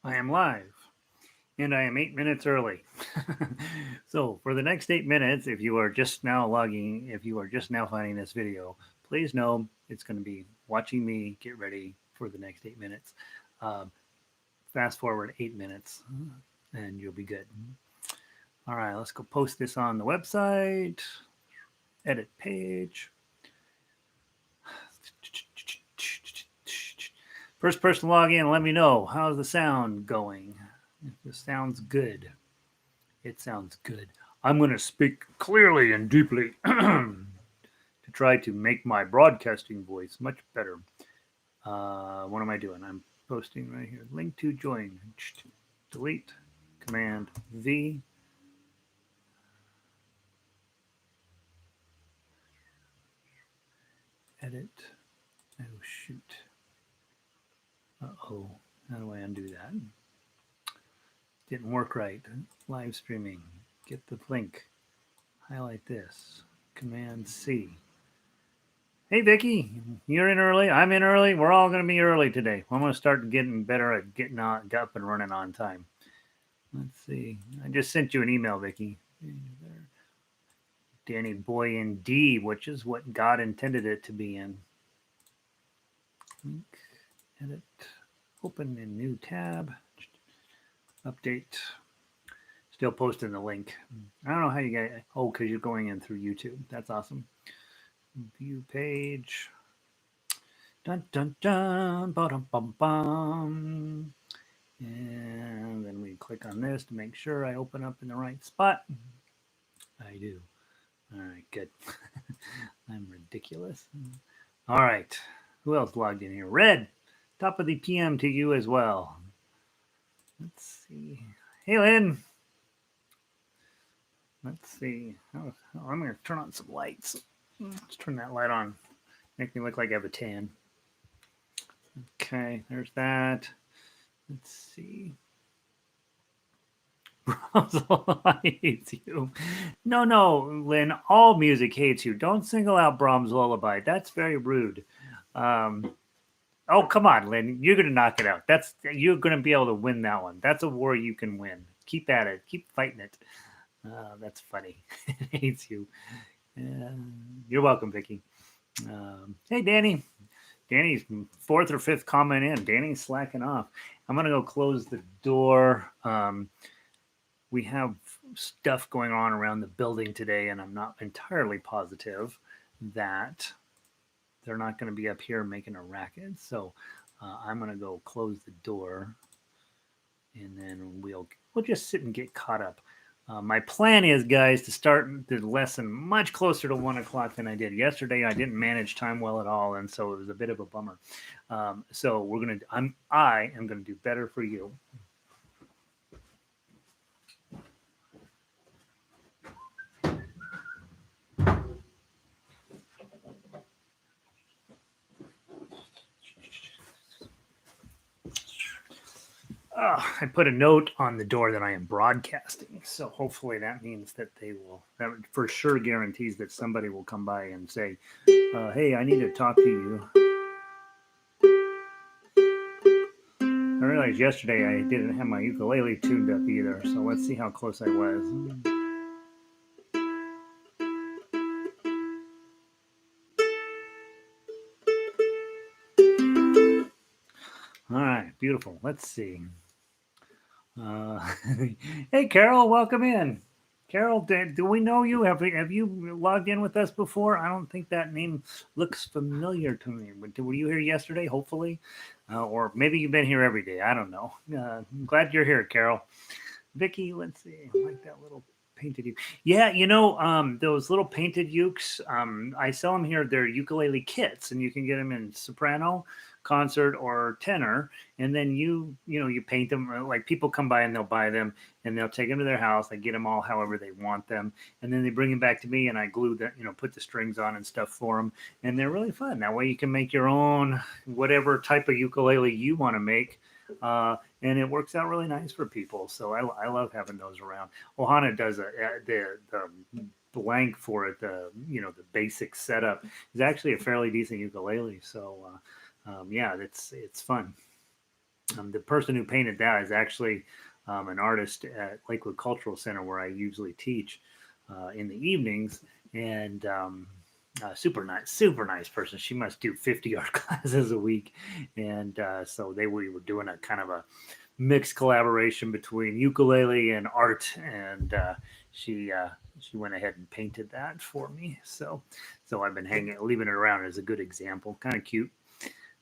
I am live, and I am 8 minutes early. So, for the next 8 minutes, if you are just now finding this video, please know it's going to be watching me get ready for the next 8 minutes. Um, Fast forward 8 minutes, and you'll be good. All right, let's go post this on the website. Edit page. First person to log in, let me know how's the sound going. If this sounds good. It sounds good. I'm going to speak clearly and deeply to try to make my broadcasting voice much better. What am I doing? I'm posting right here. Link to join. Delete. Command V. Edit. Oh, shoot. Uh-oh. How do I undo that? Didn't work right. Live streaming. Get the link. Highlight this. Command C. Hey, Vicky, you're in early. I'm in early. We're all going to be early today. I'm going to start getting better at getting up and running on time. Let's see. I just sent you an email, Vicky. Danny Boy in D, which is what God intended it to be in. Link, edit, open in new tab, update. Still posting the link. I don't know how you get. Oh, because you're going in through YouTube. That's awesome. View page. Dun dun dun. Bum bum bum. And then we click on this to make sure I open up in the right spot. I do. All right, good. I'm ridiculous. All right. Who else logged in here? Red. Top of the PM to you as well. Let's see. Hey, Lynn. Let's see. Oh, I'm going to turn on some lights. Let's turn that light on. Make me look like I have a tan. Okay, there's that. Let's see. Brahms hates you. No, Lynn. All music hates you. Don't single out Brahms' Lullaby. That's very rude. Oh, come on, Lynn. You're gonna knock it out. You're gonna be able to win that one. That's a war you can win. Keep at it. Keep fighting it. That's funny. It hates you. You're welcome, Vicky. Hey, Danny. Danny's fourth or fifth comment in. Danny's slacking off. I'm gonna go close the door. We have stuff going on around the building today, and I'm not entirely positive that they're not going to be up here making a racket. So I'm going to go close the door, and then we'll just sit and get caught up. My plan is, guys, to start the lesson much closer to 1 o'clock than I did yesterday. I didn't manage time well at all, and so it was a bit of a bummer. So I am going to do better for you. I put a note on the door that I am broadcasting, so hopefully that means that they will. That for sure guarantees that somebody will come by and say, "Hey, I need to talk to you." I realized yesterday I didn't have my ukulele tuned up either, so let's see how close I was. All right, beautiful. Let's see. Hey, Carol, welcome in. Carol, do we know you? Have you logged in with us before? I don't think that name looks familiar to me. Were you here yesterday? Hopefully, or maybe you've been here every day. I don't know. I'm glad you're here, Carol. Vicky, let's see. I like that little painted uke. Yeah, those little painted ukes. I sell them here. They're ukulele kits, and you can get them in soprano, concert, or tenor. And then you paint them. Like people come by and they'll buy them, and they'll take them to their house. I get them all however they want them, and then they bring them back to me, and I glue that, put the strings on and stuff for them, and they're really fun. That way you can make your own whatever type of ukulele you want to make. And it works out really nice for people. So I love having those around. Ohana does the blank for it. The basic setup is actually a fairly decent ukulele. So yeah, it's fun. The person who painted that is actually an artist at Lakewood Cultural Center where I usually teach in the evenings, and super nice person. She must do 50 art classes a week, and so we were doing a kind of a mixed collaboration between ukulele and art, and she went ahead and painted that for me. So I've been leaving it around as a good example. Kind of cute.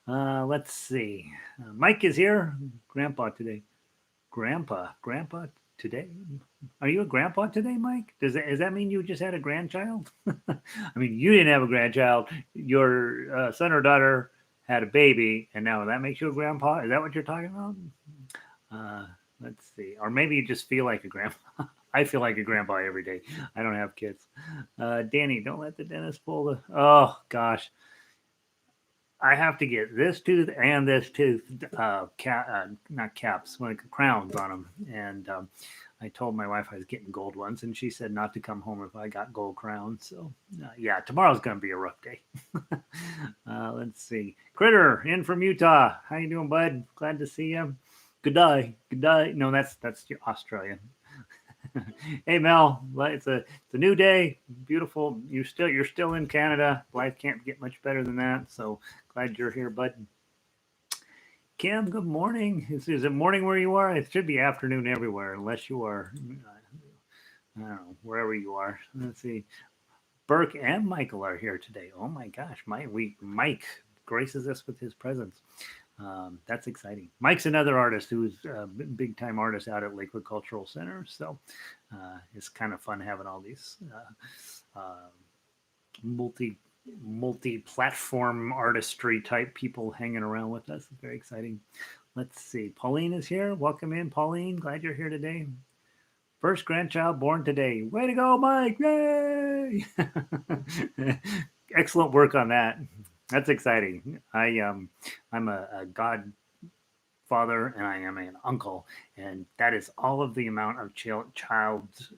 Let's see. Mike is here. Grandpa today. Grandpa today. Are you a grandpa today, Mike? Does that mean you just had a grandchild? I mean, you didn't have a grandchild. Your son or daughter had a baby, and now that makes you a grandpa. Is that what you're talking about? Uh, let's see. Or maybe you just feel like a grandpa. I feel like a grandpa every day. I don't have kids. Danny, don't let the dentist pull the. Oh gosh, I have to get this tooth and this tooth, not caps, like crowns on them. And I told my wife I was getting gold ones, and she said not to come home if I got gold crowns. So yeah, tomorrow's gonna be a rough day. Let's see, Critter in from Utah. How you doing, bud? Glad to see you. Good day, good day. No, that's Australian. Hey Mel, it's a new day, beautiful. You're still in Canada. Life can't get much better than that. So glad you're here, bud. Kim, good morning. Is it morning where you are? It should be afternoon everywhere, unless you are, I don't know, wherever you are. Let's see. Burke and Michael are here today. Oh my gosh, Mike graces us with his presence. That's exciting. Mike's another artist who's a big time artist out at Lakewood Cultural Center. So it's kind of fun having all these multi platform artistry type people hanging around with us. It's very exciting. Let's see. Pauline is here. Welcome in, Pauline. Glad you're here today. First grandchild born today. Way to go, Mike! Yay! Excellent work on that. That's exciting. I'm a godfather and I am an uncle, and that is all of the amount of child's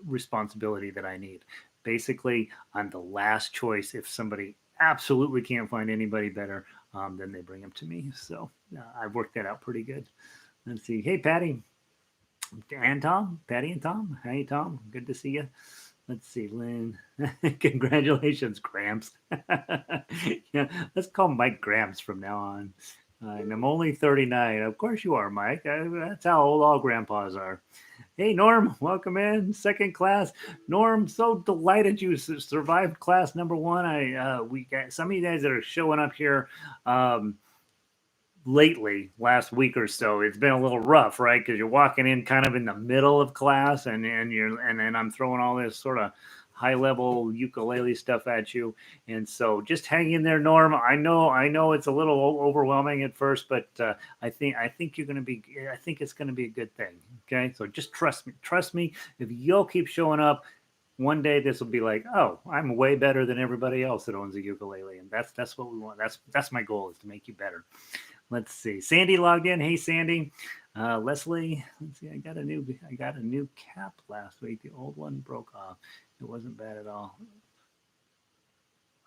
responsibility that I need. Basically, I'm the last choice if somebody absolutely can't find anybody better. Then they bring them to me. So I've worked that out pretty good. Let's see. Hey, Patty and Tom. Patty and Tom. Hey, Tom. Good to see you. Let's see, Lynn. Congratulations, Gramps. Yeah, let's call Mike Gramps from now on. And I'm only 39. Of course you are, Mike. That's how old all grandpas are. Hey, Norm, welcome in. Second class. Norm, so delighted you survived class number one. We got some of you guys that are showing up here lately, last week or so. It's been a little rough, right? Because you're walking in kind of in the middle of class, and then I'm throwing all this sort of high level ukulele stuff at you, and so just hang in there, Norm. I know it's a little overwhelming at first, but I think you're going to be. I think it's going to be a good thing. Okay, so just trust me. If you'll keep showing up, one day this will be like, oh, I'm way better than everybody else that owns a ukulele, and that's what we want. That's my goal, is to make you better. Let's see. Sandy logged in. Hey, Sandy. Leslie. Let's see. I got a new cap last week. The old one broke off. It wasn't bad at all.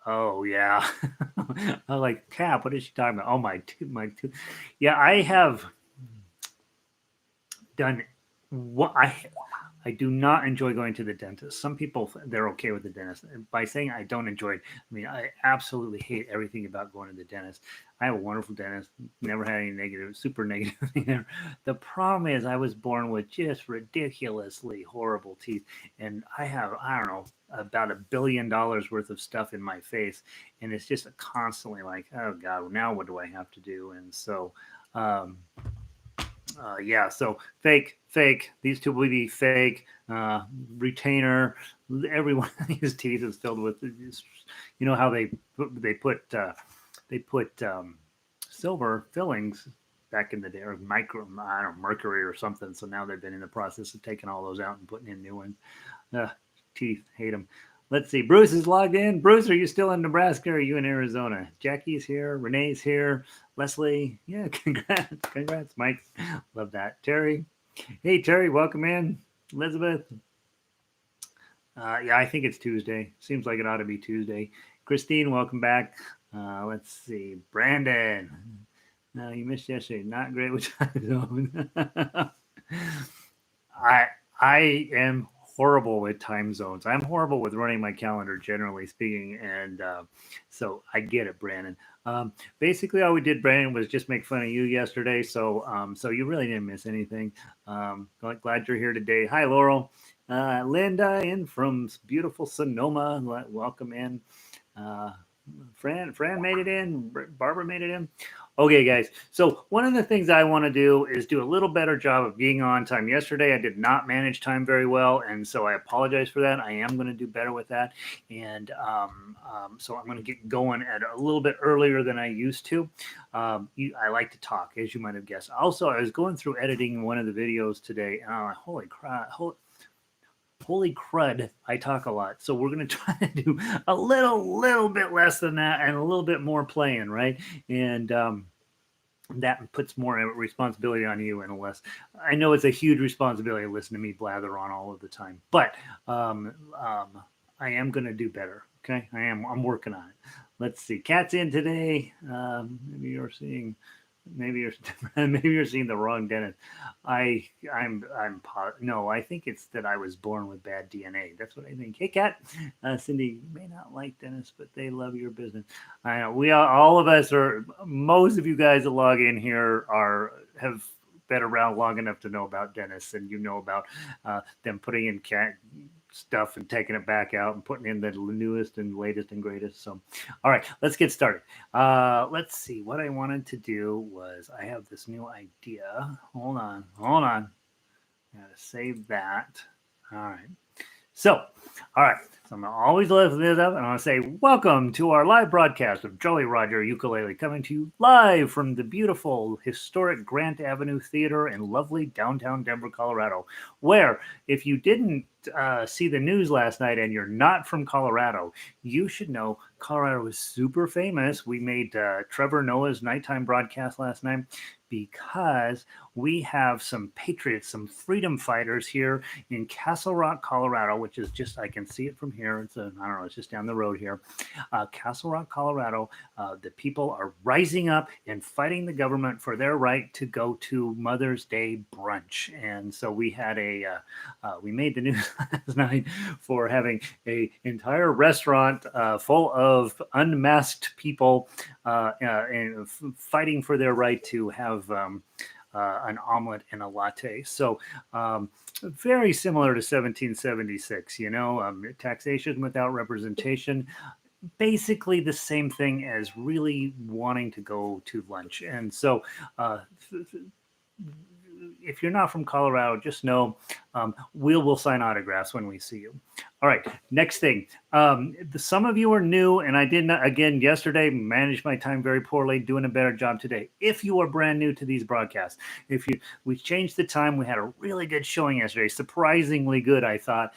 Oh yeah. I was like, cap. What is she talking about? Oh, my tooth. Yeah, I have done what I do not enjoy going to the dentist. Some people, they're okay with the dentist. By saying I don't enjoy it, I mean I absolutely hate everything about going to the dentist. I have a wonderful dentist. Never had any super negative thing there. The problem is I was born with just ridiculously horrible teeth, and I don't know, about $1 billion worth of stuff in my face, and it's just constantly like, oh God, now what do I have to do? And so. Yeah, so fake. These two will be fake. Retainer. Every one of these teeth is filled with. You know how they put silver fillings back in the day, or I don't know, mercury or something. So now they've been in the process of taking all those out and putting in new ones. Teeth, hate them. Let's see. Bruce is logged in. Bruce, are you still in Nebraska or are you in Arizona? Jackie's here. Renee's here. Leslie. Yeah, congrats, Mike. Love that. Terry. Hey, Terry, welcome in. Elizabeth. Yeah, I think it's Tuesday. Seems like it ought to be Tuesday. Christine, welcome back. Let's see. Brandon. No, you missed yesterday. Not great with time zone. I I am horrible with time zones. I'm horrible with running my calendar, generally speaking, and so I get it, Brandon. Basically, all we did, Brandon, was just make fun of you yesterday. So you really didn't miss anything. Glad you're here today. Hi, Laurel. Linda in from beautiful Sonoma. Welcome in. Uh, Fran made it in. Barbara made it in. Okay, guys. So one of the things I want to do is do a little better job of being on time. Yesterday, I did not manage time very well, and so I apologize for that. I am going to do better with that, and so I'm going to get going at a little bit earlier than I used to. I like to talk, as you might have guessed. Also, I was going through editing one of the videos today, and I'm like, holy crap! Holy crud, I talk a lot. So we're going to try to do a little bit less than that and a little bit more playing, right? And that puts more responsibility on you and less. I know it's a huge responsibility to listen to me blather on all of the time, but I am going to do better. Okay, I'm working on it. Let's see. Cat's in today. Maybe you're seeing. Maybe you're maybe you're seeing the wrong Dennis. No. I think it's that I was born with bad DNA. That's what I think. Hey, Kat, Cindy may not like Dennis, but they love your business. I know we all of us are. Most of you guys that log in here have been around long enough to know about Dennis, and you know about them putting in cat stuff and taking it back out and putting in the newest and latest and greatest. So, all right, let's get started. Let's see. What I wanted to do was I have this new idea. Hold on. Gotta save that. All right. So, all right. So I'm gonna always lift this up, and I'm gonna say, "Welcome to our live broadcast of Jolly Roger Ukulele, coming to you live from the beautiful, historic Grant Avenue Theater in lovely downtown Denver, Colorado. Where, if you didn't see the news last night and you're not from Colorado, you should know Colorado is super famous. We made Trevor Noah's nighttime broadcast last night because we have some patriots, some freedom fighters here in Castle Rock, Colorado, which is just, I can see it from here. I don't know, it's just down the road here. Castle Rock, Colorado. The people are rising up and fighting the government for their right to go to Mother's Day brunch. And so we had we made the news last night for having a entire restaurant full of unmasked people and fighting for their right to have an omelet and a latte. So very similar to 1776, taxation without representation. Basically the same thing as really wanting to go to lunch. And so if you're not from Colorado, just know we'll sign autographs when we see you. All right, next thing. Some of you are new, and I did not, again, yesterday, managed my time very poorly, doing a better job today. If you are brand new to these broadcasts, we changed the time. We had a really good showing yesterday, surprisingly good, I thought,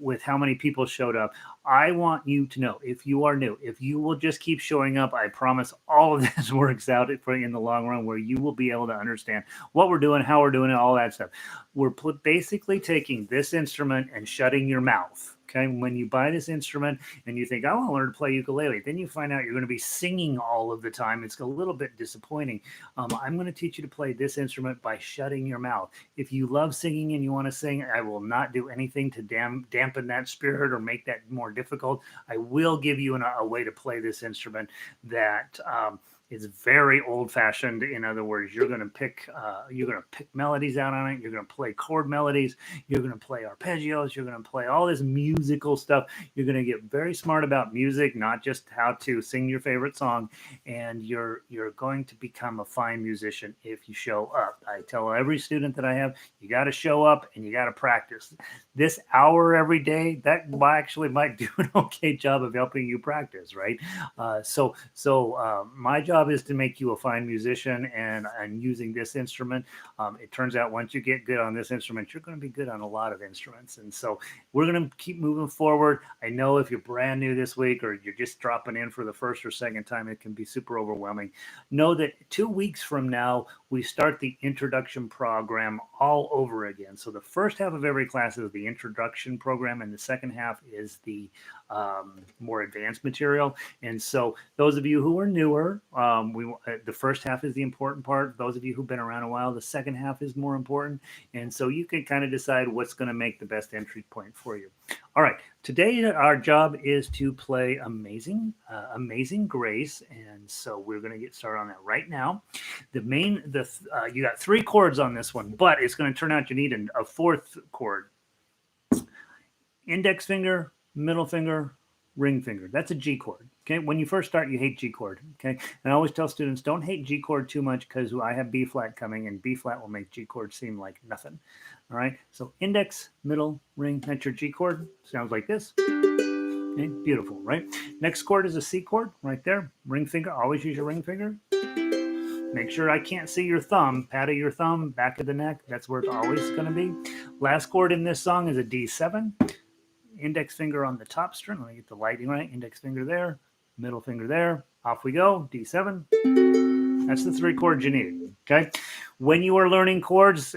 with how many people showed up. I want you to know, if you are new, if you will just keep showing up, I promise all of this works out in the long run, where you will be able to understand what we're doing, how we're doing it, all that stuff. We're basically taking this instrument and shutting your mouth. Okay, when you buy this instrument and you think, I want to learn to play ukulele, then you find out you're going to be singing all of the time. It's a little bit disappointing. I'm going to teach you to play this instrument by shutting your mouth. If you love singing and you want to sing, I will not do anything to dampen that spirit or make that more difficult. I will give you a way to play this instrument that is very old-fashioned. In other words, you're going to pick melodies out on it. You're going to play chord melodies. You're going to play arpeggios. You're going to play all this musical stuff. You're going to get very smart about music, not just how to sing your favorite song. And you're going to become a fine musician if you show up. I tell every student that I have, you got to show up and you got to practice. This hour every day, that actually might do an okay job of helping you practice, right? So my job is to make you a fine musician, and using this instrument, it turns out once you get good on this instrument, you're going to be good on a lot of instruments. And so we're going to keep moving forward. I know if you're brand new this week or you're just dropping in for the first or second time, it can be super overwhelming. Know that 2 weeks from now, we start the introduction program all over again. So the first half of every class is the introduction program, and the second half is the more advanced material. And so those of you who are newer, the first half is the important part. Those of you who've been around a while, the second half is more important. And so you can kind of decide what's going to make the best entry point for you. All right, today our job is to play Amazing Grace, and so we're going to get started on that right now. You got 3 chords on this one, but it's going to turn out you need a 4th chord. Index finger, middle finger, ring finger. That's a G chord. Okay, when you first start, you hate G chord. Okay, and I always tell students, don't hate G chord too much because I have B flat coming, and B flat will make G chord seem like nothing. All right, so index, middle, ring. That's your G chord. Sounds like this. Okay, beautiful, right? Next chord is a C chord right there. Ring finger. Always use your ring finger. Make sure I can't see your thumb. Pad of your thumb, back of the neck. That's where it's always going to be. Last chord in this song is a D7. Index finger on the top string. Let me get the lighting right. Index finger there, middle finger there. Off we go. D7. That's the 3 chords you need. Okay. When you are learning chords,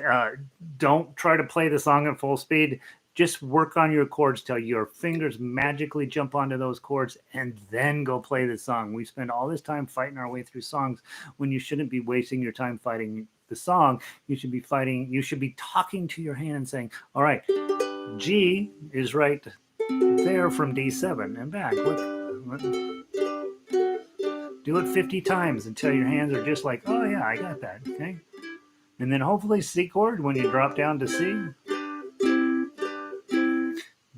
don't try to play the song at full speed. Just work on your chords till your fingers magically jump onto those chords and then go play the song. We spend all this time fighting our way through songs when you shouldn't be wasting your time fighting the song. You should be talking to your hand and saying, all right, G is right there from D7 and back. Do it 50 times until your hands are just like, oh yeah, I got that. Okay. And then hopefully C chord when you drop down to C.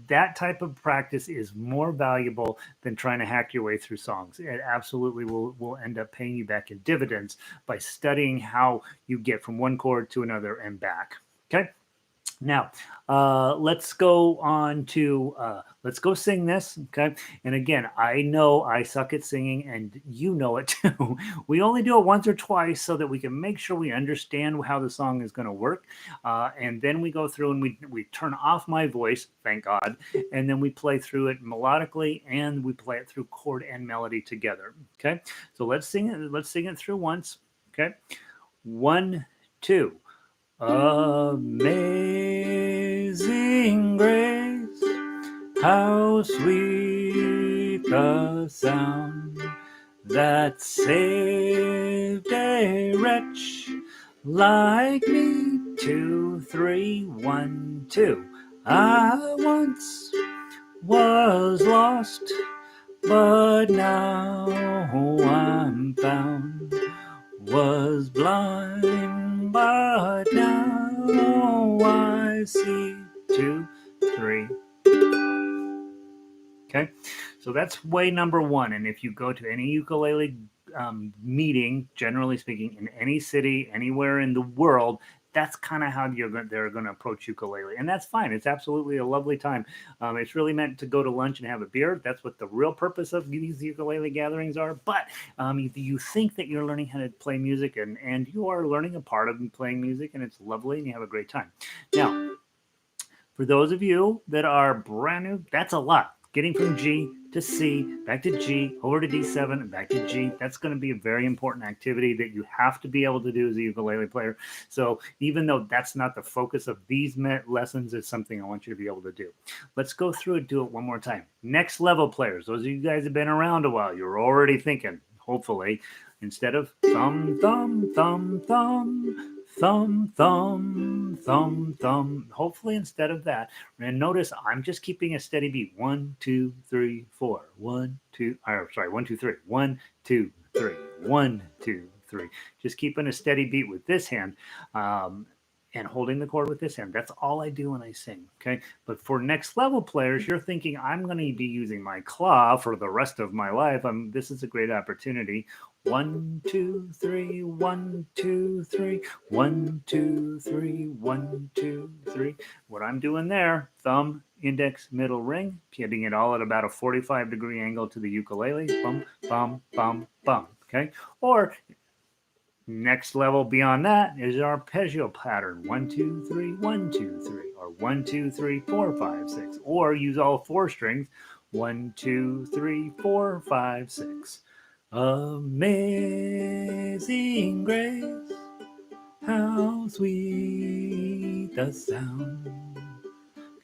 That type of practice is more valuable than trying to hack your way through songs. It absolutely will end up paying you back in dividends by studying how you get from one chord to another and back. Okay. Now, let's go on to, let's go sing this, okay? And again, I know I suck at singing, and you know it too. We only do it once or twice so that we can make sure we understand how the song is going to work. And then we go through and we turn off my voice, thank God, and then we play through it melodically, and we play it through chord and melody together, okay? So let's sing it through once, okay? 1, 2. Amazing grace, how sweet the sound that saved a wretch like me. 2, 3, 1, 2. I once was lost, but now I'm found. Was blind, but now I see. 2, 3. Okay, so that's way number 1. And if you go to any ukulele meeting, generally speaking, in any city, anywhere in the world, that's kind of how they're going to approach ukulele. And that's fine. It's absolutely a lovely time. It's really meant to go to lunch and have a beer. That's what the real purpose of these ukulele gatherings are. But if you think that you're learning how to play music and you are learning a part of playing music and it's lovely and you have a great time. Now, for those of you that are brand new, that's a lot. Getting from G to C, back to G, over to D7, and back to G. That's going to be a very important activity that you have to be able to do as a ukulele player. So even though that's not the focus of these lessons, it's something I want you to be able to do. Let's go through it, do it one more time. Next level players, those of you guys have been around a while, you're already thinking, hopefully, instead of thumb, thumb, thumb, thumb, thumb, thumb, thumb, thumb. Hopefully instead of that, and notice I'm just keeping a steady beat. 1, 2, 3, 4. 1, 2, 1, 2, 3. 1, 2, 3. 1, 2, 3. Just keeping a steady beat with this hand. And holding the chord with this hand. That's all I do when I sing, okay? But for next level players, you're thinking, I'm going to be using my claw for the rest of my life. This is a great opportunity. 1, 2, 3, 1, 2, 3, 1, 2, 3, 1, 2, 3. What I'm doing there, thumb, index, middle, ring, getting it all at about a 45-degree angle to the ukulele. Bum, bum, bum, bum, okay? Or next level beyond that is our arpeggio pattern. 1, 2, 3, 1, 2, 3, or 1, 2, 3, 4, 5, 6, or use all 4 strings. 1, 2, 3, 4, 5, 6. Amazing grace, how sweet the sound.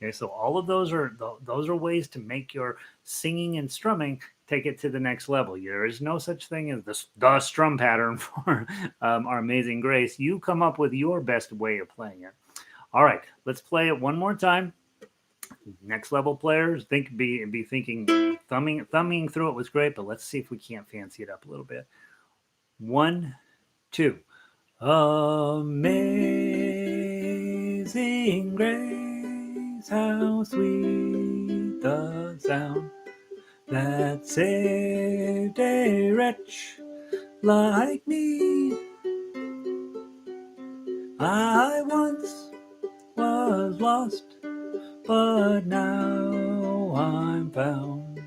Okay, so all of those are ways to make your singing and strumming take it to the next level. There is no such thing as the strum pattern for our Amazing Grace. You come up with your best way of playing it. All right, let's play it one more time. Next level players, be thinking thumbing through it was great, but let's see if we can't fancy it up a little bit. 1, 2. Amazing grace, how sweet the sound that saved a wretch like me. I once was lost, but now I'm found.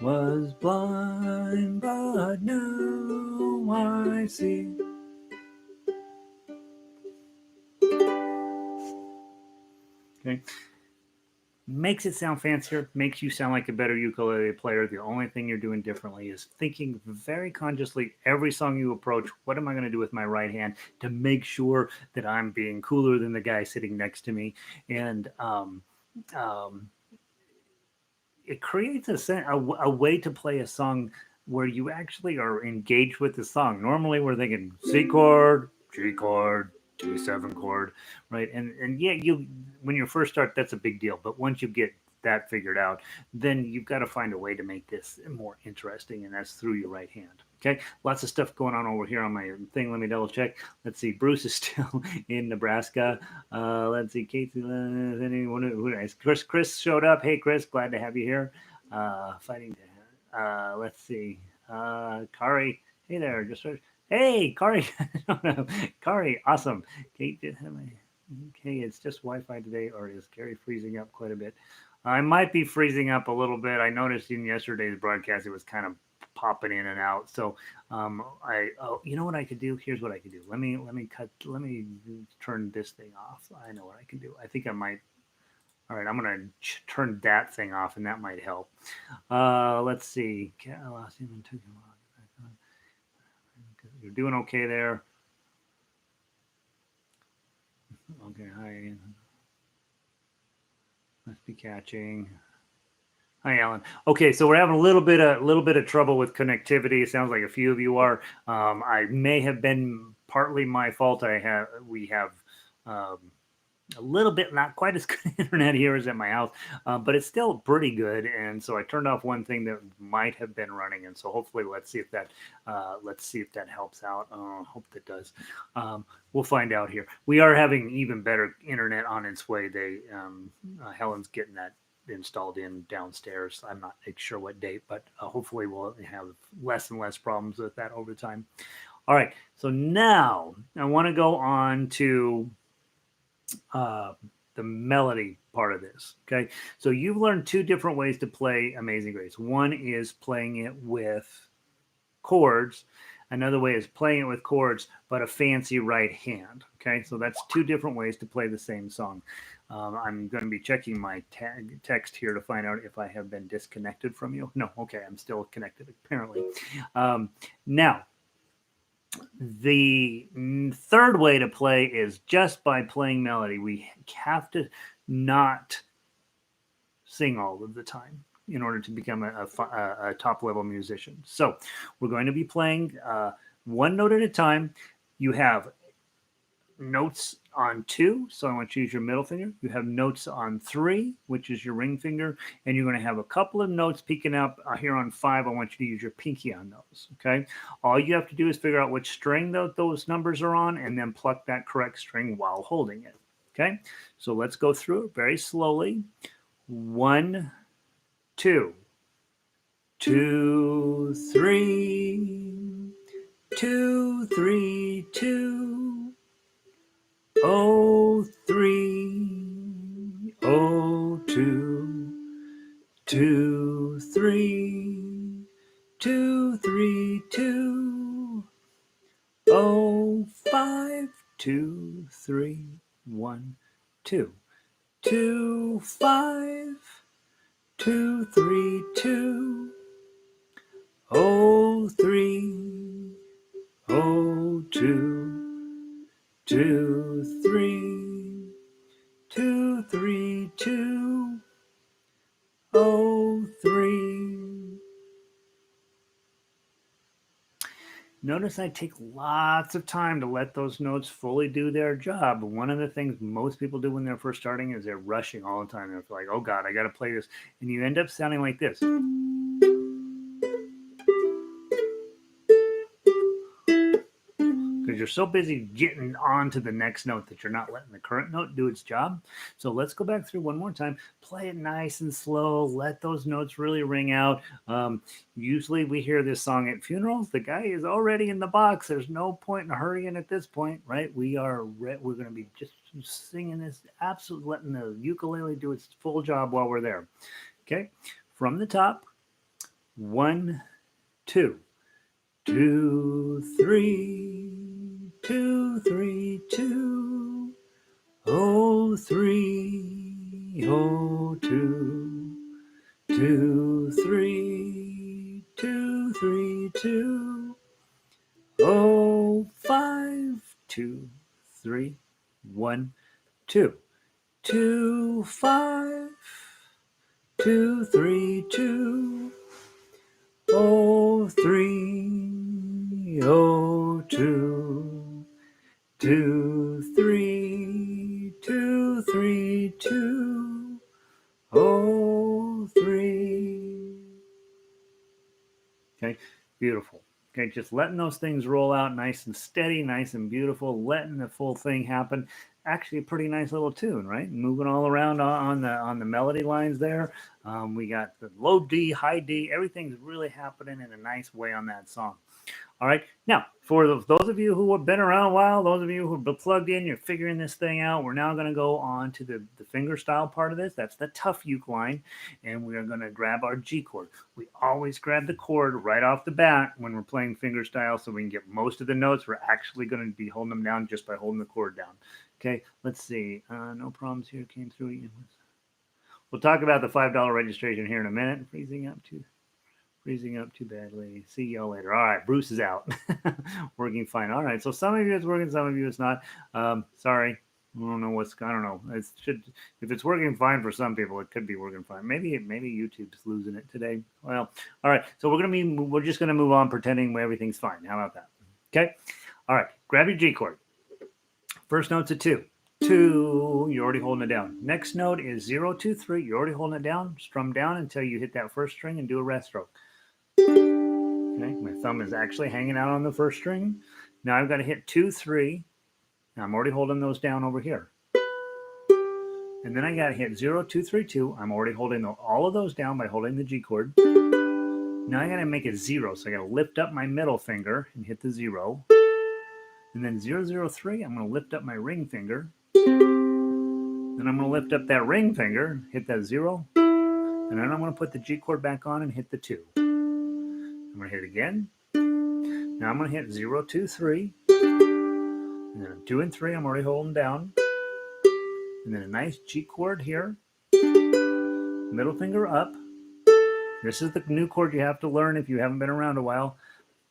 Was blind, but now I see. Okay. Makes it sound fancier, makes you sound like a better ukulele player. The only thing you're doing differently is thinking very consciously every song you approach, what am I going to do with my right hand to make sure that I'm being cooler than the guy sitting next to me? And it creates a way to play a song where you actually are engaged with the song. Normally we're thinking C chord, G chord, G7 chord, right? And yeah, you when you first start, that's a big deal. But once you get that figured out, then you've got to find a way to make this more interesting, and that's through your right hand. Okay, lots of stuff going on over here on my thing. Let me double check. Let's see. Bruce is still in Nebraska. Let's see. Casey, anyone who Chris showed up. Hey, Chris, glad to have you here. Fighting. Let's see. Kari, hey there. Hey, Kari. Kari, awesome. Kate did have my. Okay, it's just Wi-Fi today, or is Gary freezing up quite a bit? I might be freezing up a little bit. I noticed in yesterday's broadcast it was kind of popping in and out. So you know what I could do? Here's what I could do. Let me turn this thing off. I know what I can do. I think I might. All right, I'm gonna turn that thing off, and that might help. Let's see. You're doing okay there. Okay, hi. Must be catching. Hi, Alan. Okay, so we're having a little bit of trouble with connectivity. It sounds like a few of you are. I may have been partly my fault. We have a little bit, not quite as good internet here as at my house, but it's still pretty good. And so I turned off one thing that might have been running, and so hopefully let's see if that helps out. Hope that does. We'll find out here. We are having even better internet on its way. Helen's getting that installed in downstairs. I'm not sure what date, but hopefully we'll have less and less problems with that over time. All right, so now I want to go on to the melody part of this. Okay, so you've learned two different ways to play Amazing Grace. One is playing it with chords. Another way is playing it with chords, but a fancy right hand. Okay, so that's two different ways to play the same song. I'm going to be checking my text here to find out if I have been disconnected from you. No, okay, I'm still connected apparently. Now, the third way to play is just by playing melody. We have to not sing all of the time in order to become a top level musician. So we're going to be playing one note at a time. You have notes on 2, so I want you to use your middle finger. You have notes on 3, which is your ring finger, and you're going to have a couple of notes peeking up here on 5. I want you to use your pinky on those. Okay, all you have to do is figure out which string those numbers are on, and then pluck that correct string while holding it. Okay, so let's go through it very slowly. 1, 2, 2, 3, 2, 3, 2. Oh, 3, oh, 2, 2, 3, 2, 3, 2. Oh, 5, 2, 3, 1, 2, 2, 5, 2, 3, 2. Oh, 3, oh, 2. 2, 3, 2, 3, 2. Notice I take lots of time to let those notes fully do their job. One of the things most people do when they're first starting is they're rushing all the time. They're like, oh God, I got to play this. And you end up sounding like this. Because you're so busy getting on to the next note that you're not letting the current note do its job. So let's go back through one more time. Play it nice and slow. Let those notes really ring out. Usually we hear this song at funerals. The guy is already in the box. There's no point in hurrying at this point, right? We're going to be just singing this, absolutely letting the ukulele do its full job while we're there. Okay, from the top, 1, 2, 2, 3, 2, 3, 2, oh 3, oh 2, 2, 3, 2, 3, 2, oh 5, 2, 3, 1, 2, 2, 5, 2, 3, 2, oh 3, oh 2, 2, 3, 2, 3, 2, oh 3. Okay, beautiful. Okay, just letting those things roll out nice and steady, nice and beautiful, letting the full thing happen. Actually, a pretty nice little tune, right? Moving all around on the melody lines there. We got the low D, high D. Everything's really happening in a nice way on that song. All right. Now, for those of you who have been around a while, those of you who have plugged in, you're figuring this thing out. We're now going to go on to the finger style part of this. That's the tough uke line. And we are going to grab our G chord. We always grab the chord right off the bat when we're playing finger style so we can get most of the notes. We're actually going to be holding them down just by holding the chord down. Okay, let's see. No problems here came through. We'll talk about the $5 registration here in a minute. Freezing up too badly. See y'all later. All right, Bruce is out. Working fine. All right, so some of you it's working, some of you it's not. Sorry, I don't know. If it's working fine for some people, it could be working fine. Maybe YouTube's losing it today. Well, all right. So we're just gonna move on, pretending everything's fine. How about that? Okay. All right. Grab your G chord. First note's a 2. 2, you're already holding it down. Next note is 0, 2, 3. You're already holding it down. Strum down until you hit that first string and do a rest stroke. Okay, my thumb is actually hanging out on the first string. Now I've got to hit 2, 3. Now I'm already holding those down over here. And then I got to hit 0, 2, 3, 2. I'm already holding all of those down by holding the G chord. Now I got to make it 0. So I got to lift up my middle finger and hit the 0. And then 0, 0, 3, I'm going to lift up my ring finger. Then I'm going to lift up that ring finger, hit that 0. And then I'm going to put the G chord back on and hit the 2. I'm going to hit it again. Now I'm going to hit 0, 2, 3. And then 2 and 3 I'm already holding down. And then a nice G chord here. Middle finger up. This is the new chord you have to learn if you haven't been around a while.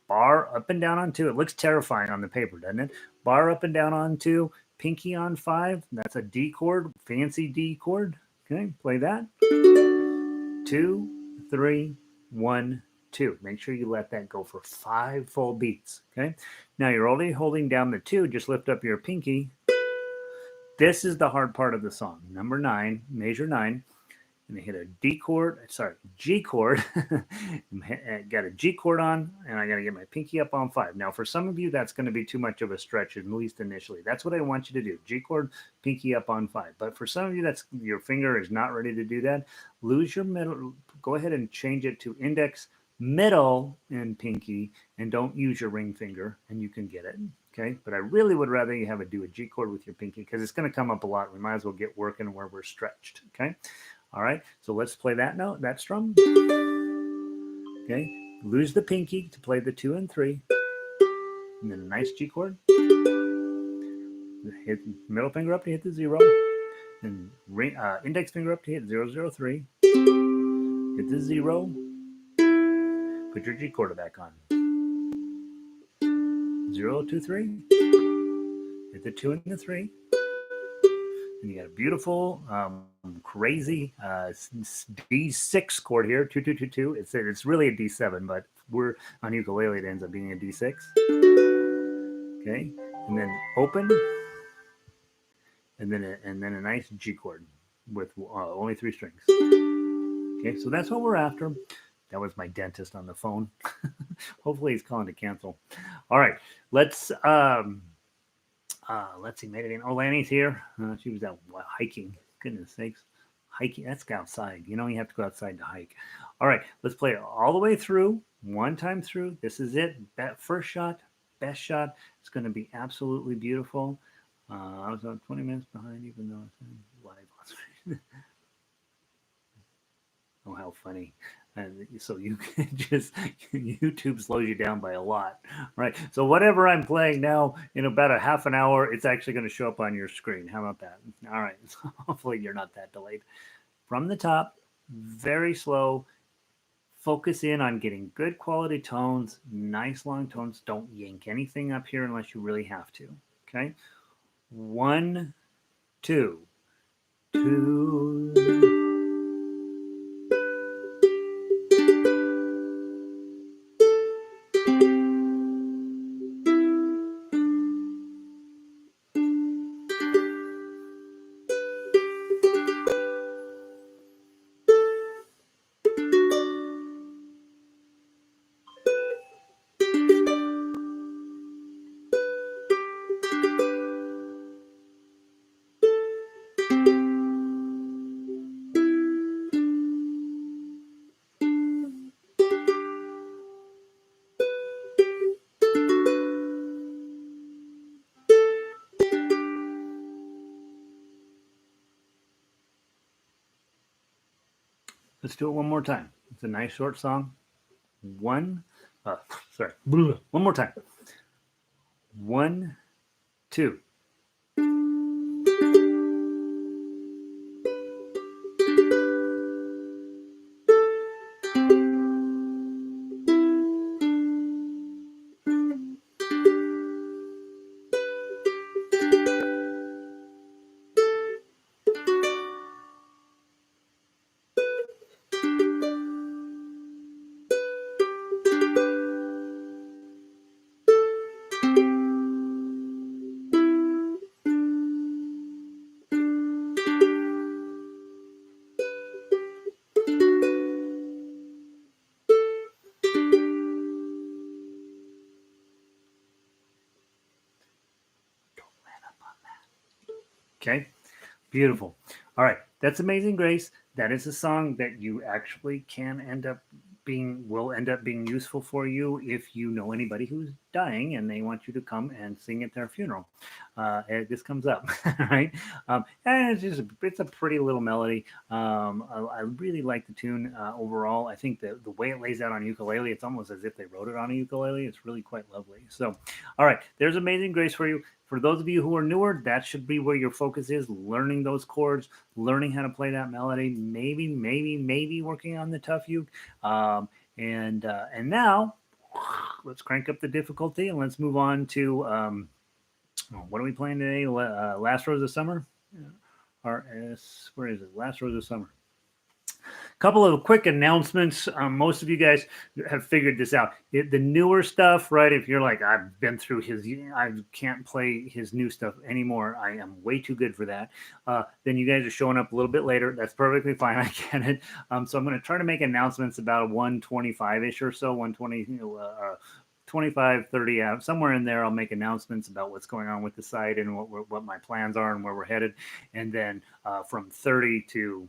Bar up and down on 2. It looks terrifying on the paper, doesn't it? Bar up and down on 2. Pinky on 5. That's a D chord. Fancy D chord. Okay, play that. 2, 3, 1, 2. Make sure you let that go for 5 full beats. Okay. Now you're already holding down the 2. Just lift up your pinky. This is the hard part of the song. Number 9, measure 9. And I hit a G chord. Got a G chord on, and I got to get my pinky up on 5. Now, for some of you, that's going to be too much of a stretch, at least initially. That's what I want you to do. G chord, pinky up on 5. But for some of you, that's your finger is not ready to do that. Lose your middle. Go ahead and change it to index, middle, and pinky, and don't use your ring finger, and you can get it. Okay, but I really would rather you have it do a G chord with your pinky because it's going to come up a lot. We might as well get working where we're stretched. Okay. All right, so let's play that note, that strum. Okay, lose the pinky to play the 2 and 3. And then a nice G chord. Hit middle finger up to hit the 0. And index finger up to hit 0, 0, 3. Hit the 0. Put your G chord back on. 0, 2, 3. Hit the 2 and the 3. And you got a beautiful, crazy D6 chord here, 2, 2, 2, 2. It's really a D7, but we're on ukulele, it ends up being a D6. Okay, and then open, and then a nice G chord with only 3 strings. Okay, so that's what we're after. That was my dentist on the phone. Hopefully he's calling to cancel. All right, let's see. Made it in. Oh, Lanny's here. She was out hiking. Goodness sakes, hiking. That's outside. You have to go outside to hike. All right, let's play it all the way through. One time through. This is it. That first shot, best shot. It's going to be absolutely beautiful. I was on 20 minutes behind, even though it's live. Oh, how funny. And so you can just YouTube slows you down by a lot, right? So whatever I'm playing now, in about a half an hour, it's actually going to show up on your screen. How about that? All right. So hopefully you're not that delayed. From the top, very slow. Focus in on getting good quality tones, nice long tones. Don't yank anything up here unless you really have to. Okay. 1, 2, 2. Let's do it one more time. It's a nice short song. One more time. 1, 2. Okay, beautiful. All right, that's Amazing Grace. That is a song that you actually will end up being useful for you if you know anybody who's dying and they want you to come and sing at their funeral. This comes up, right? And it's a pretty little melody. I really like the tune overall. I think the way it lays out on ukulele, it's almost as if they wrote it on a ukulele. It's really quite lovely. So, all right, there's Amazing Grace for you. For those of you who are newer, that should be where your focus is, learning those chords, learning how to play that melody, maybe working on the tough uke. And now let's crank up the difficulty and let's move on to what are we playing today? Last Rose of Summer? RS, where is it? Last Rose of Summer. Couple of quick announcements. Most of you guys have figured this out. The newer stuff, right? If you're like, I've been through I can't play his new stuff anymore. I am way too good for that. Then you guys are showing up a little bit later. That's perfectly fine. I get it. So I'm going to try to make announcements about 125-ish or so, 120, 25, 30, somewhere in there, I'll make announcements about what's going on with the site and what my plans are and where we're headed. And then from 30 to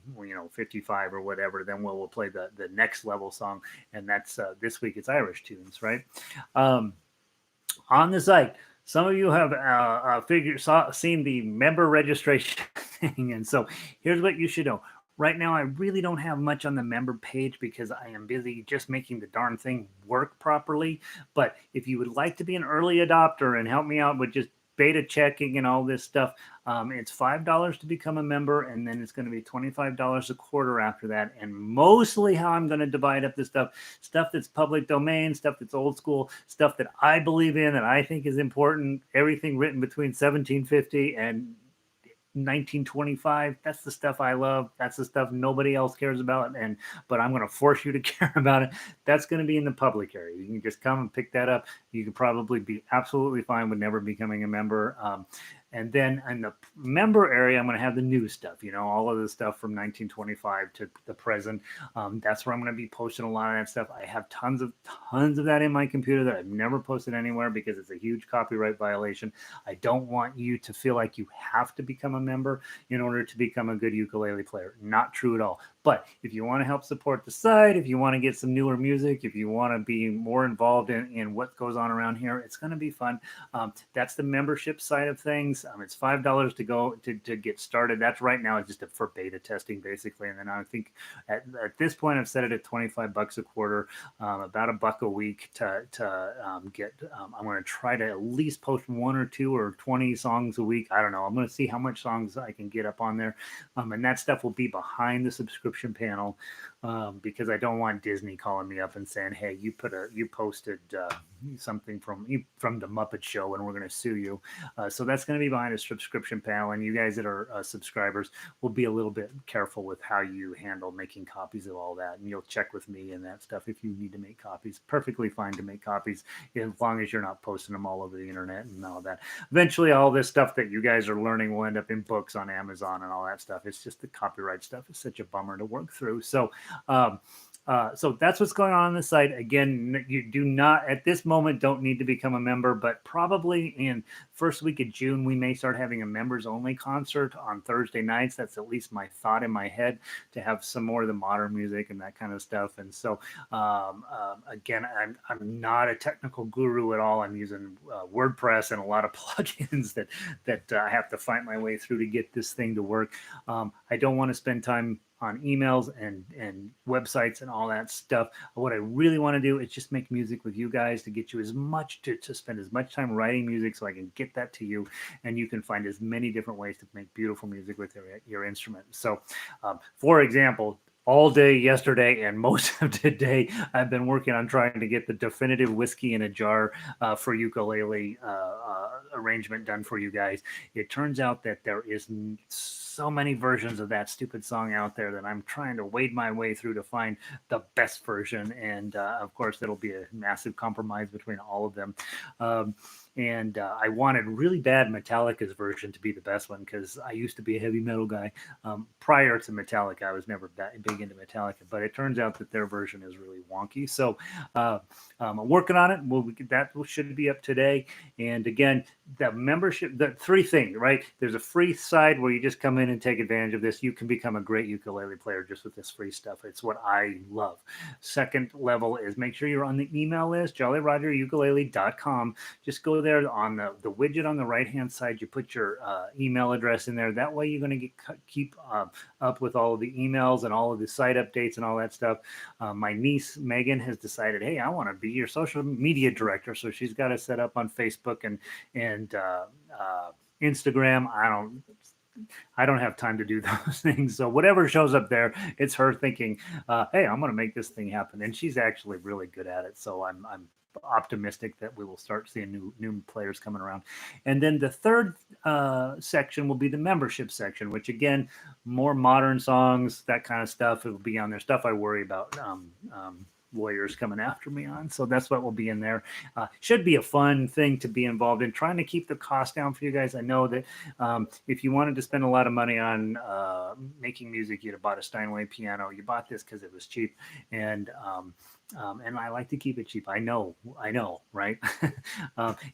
55 or whatever, then we'll play the next level song. And that's this week it's Irish tunes, right? On the site, some of you have seen the member registration thing. And so here's what you should know. Right now, I really don't have much on the member page because I am busy just making the darn thing work properly. But if you would like to be an early adopter and help me out with just beta checking and all this stuff, it's $5 to become a member, and then it's going to be $25 a quarter after that. And mostly how I'm going to divide up this stuff that's public domain, stuff that's old school, stuff that I believe in, that I think is important, everything written between 1750 and 1925. That's the stuff I love. That's the stuff nobody else cares about. But I'm going to force you to care about it. That's going to be in the public area. You can just come and pick that up. You could probably be absolutely fine with never becoming a member. And then in the member area, I'm going to have the new stuff, all of the stuff from 1925 to the present. That's where I'm going to be posting a lot of that stuff. I have tons of that in my computer that I've never posted anywhere because it's a huge copyright violation. I don't want you to feel like you have to become a member in order to become a good ukulele player. Not true at all. But if you want to help support the site, if you want to get some newer music, if you want to be more involved in what goes on around here, it's going to be fun. That's the membership side of things. It's $5 to go to get started. That's right now. It's just for beta testing, basically. And then I think at this point, I've set it at $25 a quarter, about $1 a week to get. I'm going to try to at least post 1 or 2 or 20 songs a week. I don't know. I'm going to see how much songs I can get up on there, and that stuff will be behind the subscription panel, because I don't want Disney calling me up and saying, "Hey, you posted something from the Muppet Show, and we're going to sue you." So that's going to be behind a subscription panel, and you guys that are subscribers will be a little bit careful with how you handle making copies of all that, and you'll check with me and that stuff if you need to make copies. Perfectly fine to make copies as long as you're not posting them all over the internet and all that. Eventually, all this stuff that you guys are learning will end up in books on Amazon and all that stuff. It's just the copyright stuff is such a bummer to work through. So that's what's going on the site. Again, you do not, at this moment, don't need to become a member, but probably in first week of June, we may start having a members only concert on Thursday nights. That's at least my thought in my head, to have some more of the modern music and that kind of stuff. And so, again, I'm not a technical guru at all. I'm using WordPress and a lot of plugins that I have to find my way through to get this thing to work. I don't want to spend time on emails and websites and all that stuff. What I really want to do is just make music with you guys to get you as much to spend as much time writing music so I can get that to you, and you can find as many different ways to make beautiful music with your instrument. So, for example, all day yesterday and most of today, I've been working on trying to get the definitive whiskey in a jar for ukulele arrangement done for you guys. It turns out that there is so many versions of that stupid song out there that I'm trying to wade my way through to find the best version. And of course, it'll be a massive compromise between all of them. And I wanted really bad Metallica's version to be the best one, because I used to be a heavy metal guy. Prior to Metallica, I was never that big into Metallica, but it turns out that their version is really wonky. So I'm working on it. That should be up today. And again, the membership, the 3 things, right? There's a free side where you just come in and take advantage of this. You can become a great ukulele player just with this free stuff. It's what I love. Second level is make sure you're on the email list, jollyrogerukulele.com. Just go there on the widget on the right-hand side. You put your email address in there. That way you're going to keep up with all of the emails and all of the site updates and all that stuff. My niece, Megan, has decided, hey, I want to be your social media director. So she's got it set up on Facebook and Instagram. I don't have time to do those things. So whatever shows up there, it's her thinking, hey, I'm going to make this thing happen. And she's actually really good at it. So I'm optimistic that we will start seeing new players coming around. And then the third section will be the membership section, which again, more modern songs, that kind of stuff. It will be on there. Stuff I worry about lawyers coming after me on. So that's what will be in there. Should be a fun thing to be involved in, trying to keep the cost down for you guys. I know that if you wanted to spend a lot of money on making music, you'd have bought a Steinway piano. You bought this because it was cheap. And I like to keep it cheap. I know, right?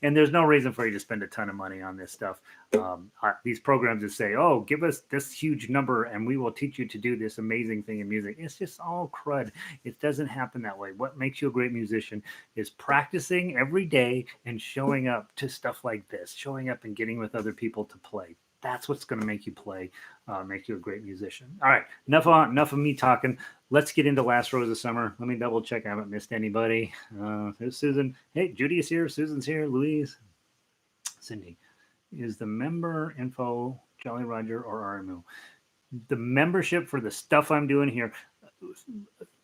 And there's no reason for you to spend a ton of money on this stuff. These programs that say, oh, give us this huge number and we will teach you to do this amazing thing in music. It's just all crud. It doesn't happen that way. What makes you a great musician is practicing every day and showing up to stuff like this, showing up and getting with other people to play. That's what's going to make you play, make you a great musician. All right, enough of me talking. Let's get into Last Rose of Summer. Let me double check. I haven't missed anybody. There's Susan. Hey, Judy is here. Susan's here. Louise. Cindy. Is the member info Jolly Roger or RMU? The membership for the stuff I'm doing here,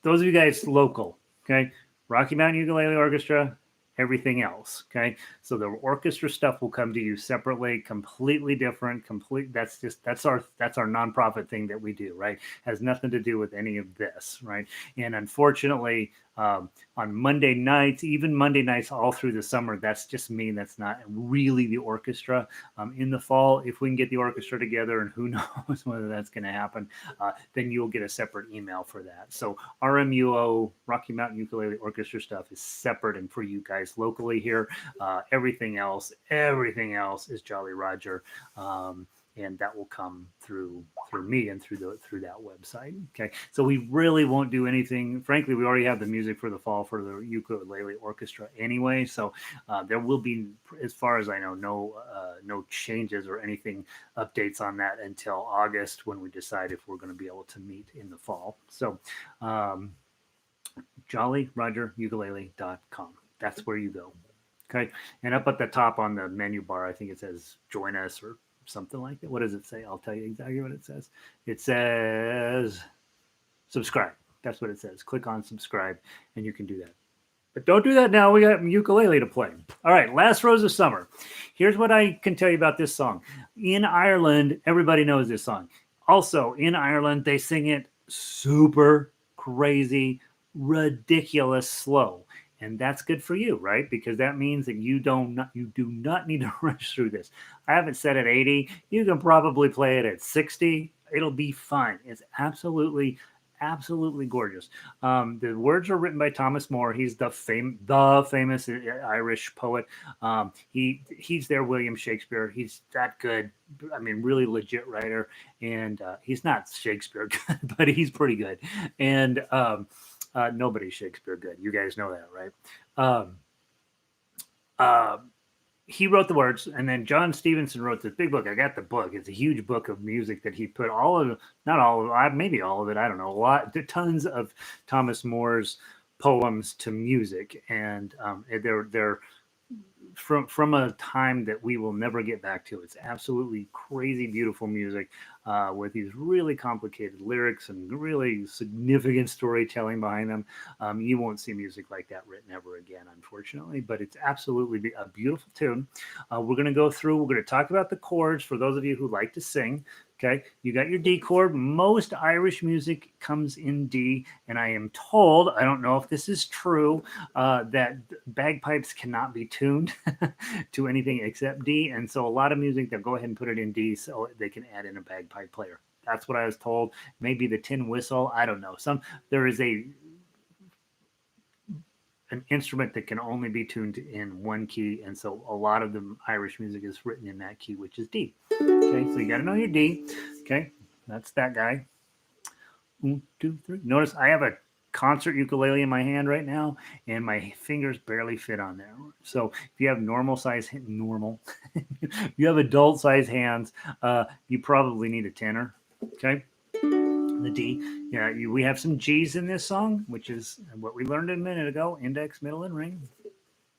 those of you guys local, okay? Rocky Mountain Ukulele Orchestra, everything else. Okay. So the orchestra stuff will come to you separately, completely different, that's our nonprofit thing that we do, right? Has nothing to do with any of this, right? And unfortunately, on Monday nights, even Monday nights all through the summer, that's just me. That's not really the orchestra. In the fall, if we can get the orchestra together, and who knows whether that's going to happen, then you'll get a separate email for that. So RMUO, Rocky Mountain Ukulele Orchestra stuff is separate and for you guys locally here. Everything else is Jolly Roger. And that will come through me and through that website. Okay, so we really won't do anything. Frankly, we already have the music for the fall for the ukulele orchestra anyway, so there will be, as far as I know, no changes or anything updates on that until August, when we decide if we're going to be able to meet in the fall. So jollyrogerukulele.com, that's where you go. Okay, and up at the top on the menu bar, I think it says join us or something like that. What does it say? I'll tell you exactly what it says. It says subscribe. That's what it says. Click on subscribe and you can do that. But don't do that now. We got ukulele to play. All right, Last Rose of Summer. Here's what I can tell you about this song. In Ireland, everybody knows this song. Also, in Ireland, they sing it super crazy, ridiculous slow. And that's good for you, right? Because that means that you do not need to rush through this. I have it set at 80. You can probably play it at 60. It'll be fine. It's absolutely gorgeous. The words are written by Thomas More. He's the famous Irish poet. He's their William Shakespeare. He's that good. I mean, really legit writer. And he's not Shakespeare good, but he's pretty good. And nobody's Shakespeare good. You guys know that, right? He wrote the words, and then John Stevenson wrote this big book. I got the book. It's a huge book of music that he put not all of it, maybe all of it. I don't know. Tons of Thomas More's poems to music, and they're from a time that we will never get back to. It's absolutely crazy, beautiful music with these really complicated lyrics and really significant storytelling behind them. You won't see music like that written ever again, unfortunately, but it's absolutely a beautiful tune. We're going to go through, we're going to talk about the chords for those of you who like to sing. Okay, you got your D chord. Most Irish music comes in D, and I am told, I don't know if this is true, that bagpipes cannot be tuned to anything except D, and so a lot of music, they'll go ahead and put it in D so they can add in a bagpipe player. That's what I was told. Maybe the tin whistle, I don't know. There is an instrument that can only be tuned in one key, and so a lot of the Irish music is written in that key, which is D. Okay, so you got to know your D. Okay, that's that guy. 1, 2, 3. Notice I have a concert ukulele in my hand right now, and my fingers barely fit on there. So if you have if you have adult size hands, you probably need a tenor. Okay. The D. Yeah, we have some G's in this song, which is what we learned a minute ago: index, middle, and ring.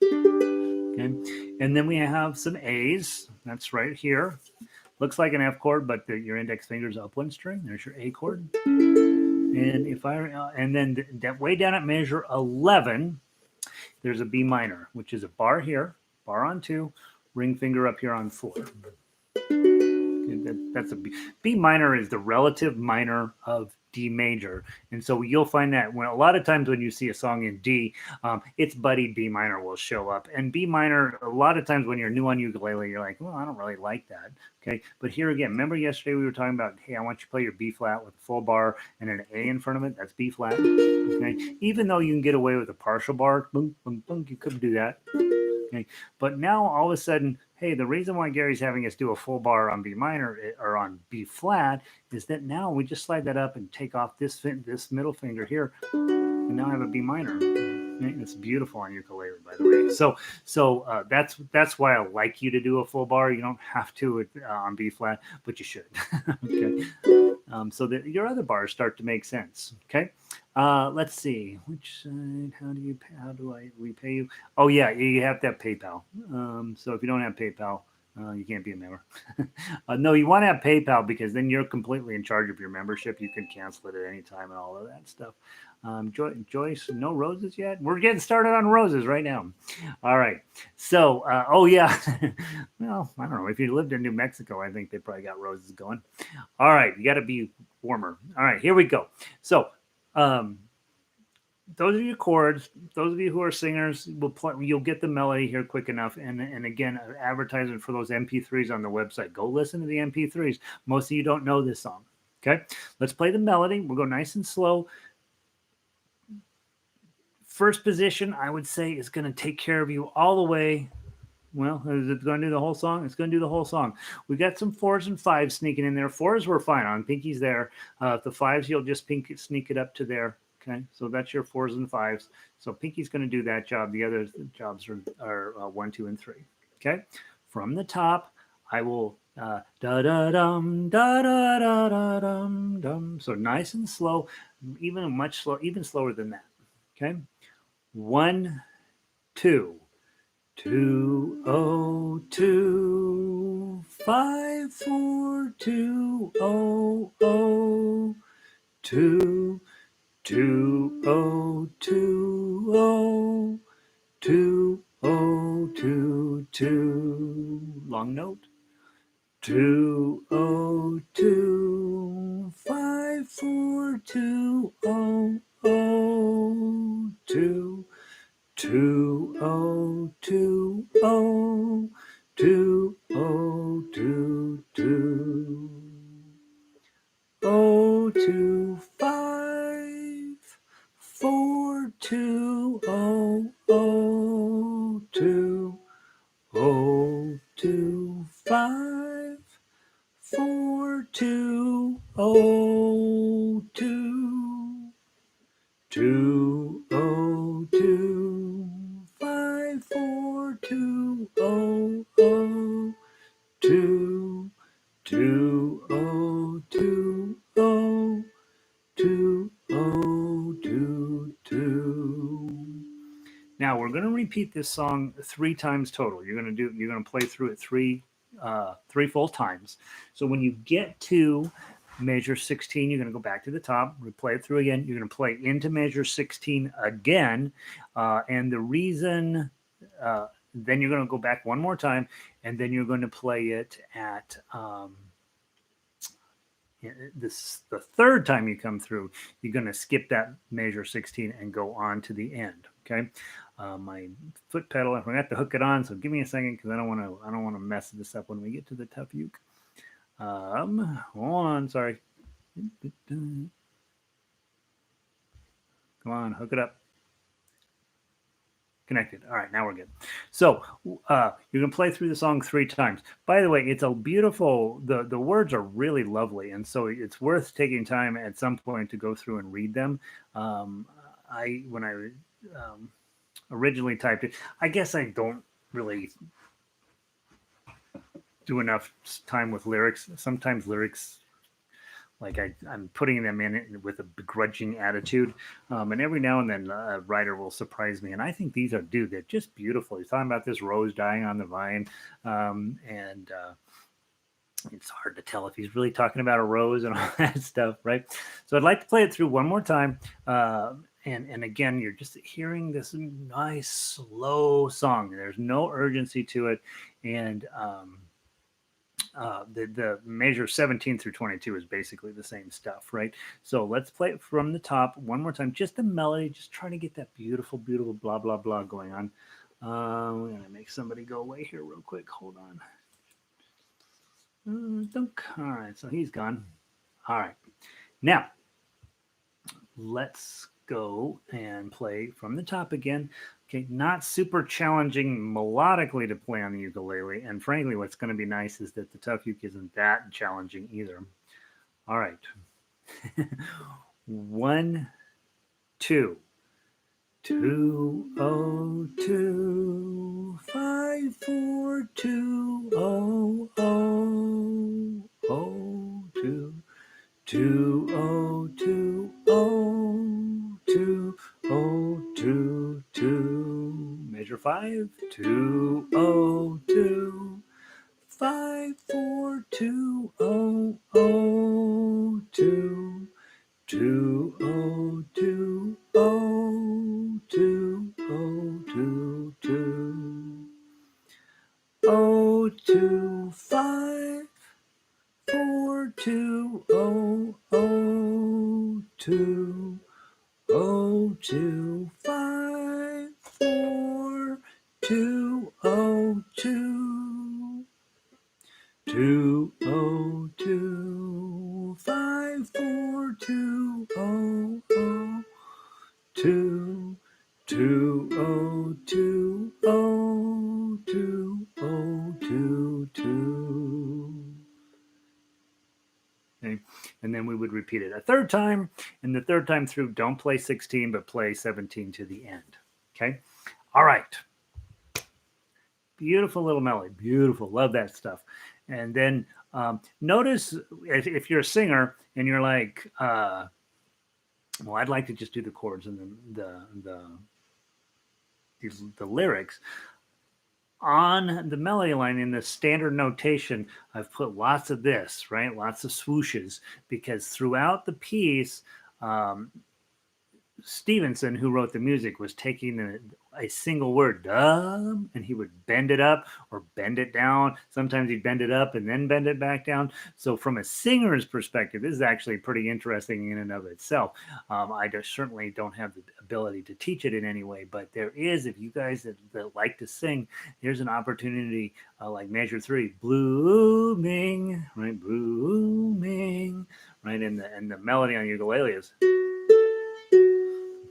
Okay, and then we have some A's. That's right here. Looks like an F chord, but your index finger's up one string. There's your A chord. And and then that way down at measure 11, there's a B minor, which is a bar here, bar on 2, ring finger up here on 4. That's a B minor is the relative minor of D major, and so you'll find that when a lot of times when you see a song in D, its buddy B minor will show up. And B minor, a lot of times when you're new on ukulele, you're like, well, I don't really like that. Okay, but here again, remember yesterday we were talking about, hey, I want you to play your B flat with a full bar and an A in front of it. That's B flat. Okay, even though you can get away with a partial bar, boom, boom, boom, you could do that. Okay, but now all of a sudden, hey, the reason why Gary's having us do a full bar on B minor or on B flat is that now we just slide that up and take off this middle finger here, and now I have a B minor. It's beautiful on ukulele, by the way. So that's why I like you to do a full bar. You don't have to on B flat, but you should. Okay. So that your other bars start to make sense. Okay. Let's see. Which side? How do we pay you? Oh yeah, you have to have PayPal. So if you don't have PayPal, you can't be a member. No, you want to have PayPal because then you're completely in charge of your membership. You can cancel it at any time and all of that stuff. Joyce, no roses yet? We're getting started on roses right now. All right. So, oh yeah. Well, I don't know. If you lived in New Mexico, I think they probably got roses going. All right. You got to be warmer. All right. Here we go. So, um, those are your chords. Those of you who are singers will play. You'll get the melody here quick enough. And again, advertisement for those MP3s on the website. Go listen to the MP3s. Most of you don't know this song. Okay. Let's play the melody. We'll go nice and slow. First position, I would say, is going to take care of you all the way. Well, is it going to do the whole song? It's going to do the whole song. We got some fours and fives sneaking in there. Fours were fine on. Pinky's there. The fives, you'll just sneak it up to there. Okay, so that's your fours and fives. So Pinky's going to do that job. The other jobs are 1, 2, and 3. Okay, from the top, I will da da dum da da da da dum dum. So nice and slow, even slower than that. Okay, 1, 2. 202 54200 2 2020 2022. Long note. 202 54200 2020 2022 025 4200 025 4202 202 54200 2020 2022. Now we're going to repeat this song 3 times total. You're going to play through it three full times. So when you get to measure 16, you're going to go back to the top, replay it through again. You're going to play into measure 16 again. And the reason, then you're going to go back one more time, and then you're going to play it at the third time you come through, you're going to skip that measure 16 and go on to the end. Okay. My foot pedal, I forgot to hook it on, so give me a second because I don't want to mess this up when we get to the tough uke. Hold on, sorry. Come on, hook it up. Connected. All right, now we're good. So you're gonna play through the song 3 times. By the way, it's a beautiful. The words are really lovely, and so it's worth taking time at some point to go through and read them. When I originally typed it, I guess I don't really do enough time with lyrics. Sometimes lyrics, like I'm putting them in with a begrudging attitude, and every now and then a writer will surprise me, and I think they're just beautiful. He's talking about this rose dying on the vine, and it's hard to tell if he's really talking about a rose and all that stuff, right? So I'd like to play it through one more time. And again, you're just hearing this nice, slow song. There's no urgency to it. And the measure 17 through 22 is basically the same stuff, right? So let's play it from the top one more time. Just the melody, just trying to get that beautiful, beautiful blah, blah, blah going on. We're going to make somebody go away here real quick. Hold on. All right, so he's gone. All right. Now, let's go and play from the top again. Okay, not super challenging melodically to play on the ukulele. And frankly, what's going to be nice is that the tough uke isn't that challenging either. All right. 1, 2. 202 54200 2020 2022. Measure 5. 202 54200 2020 2 5 4 2 0 0 2 0 2 5 4 2 0 2 2 0 2 5 4 2 0 0 2 2 0 2 0 2 0 2 2. Okay. And then we would repeat it a third time, and the third time through, don't play 16, but play 17 to the end. Okay. All right. Beautiful little melody. Beautiful. Love that stuff. And then notice if you're a singer and you're like, well, I'd like to just do the chords and the lyrics. On the melody line in the standard notation, I've put lots of this, right? Lots of swooshes, because throughout the piece, Stevenson, who wrote the music, was taking a single word, and he would bend it up or bend it down. Sometimes he'd bend it up and then bend it back down. So from a singer's perspective, this is actually pretty interesting in and of itself. Certainly don't have the ability to teach it in any way, but there is, if you guys that like to sing, there's an opportunity like measure 3, blooming, right? Blooming, right? And the melody on ukulele is.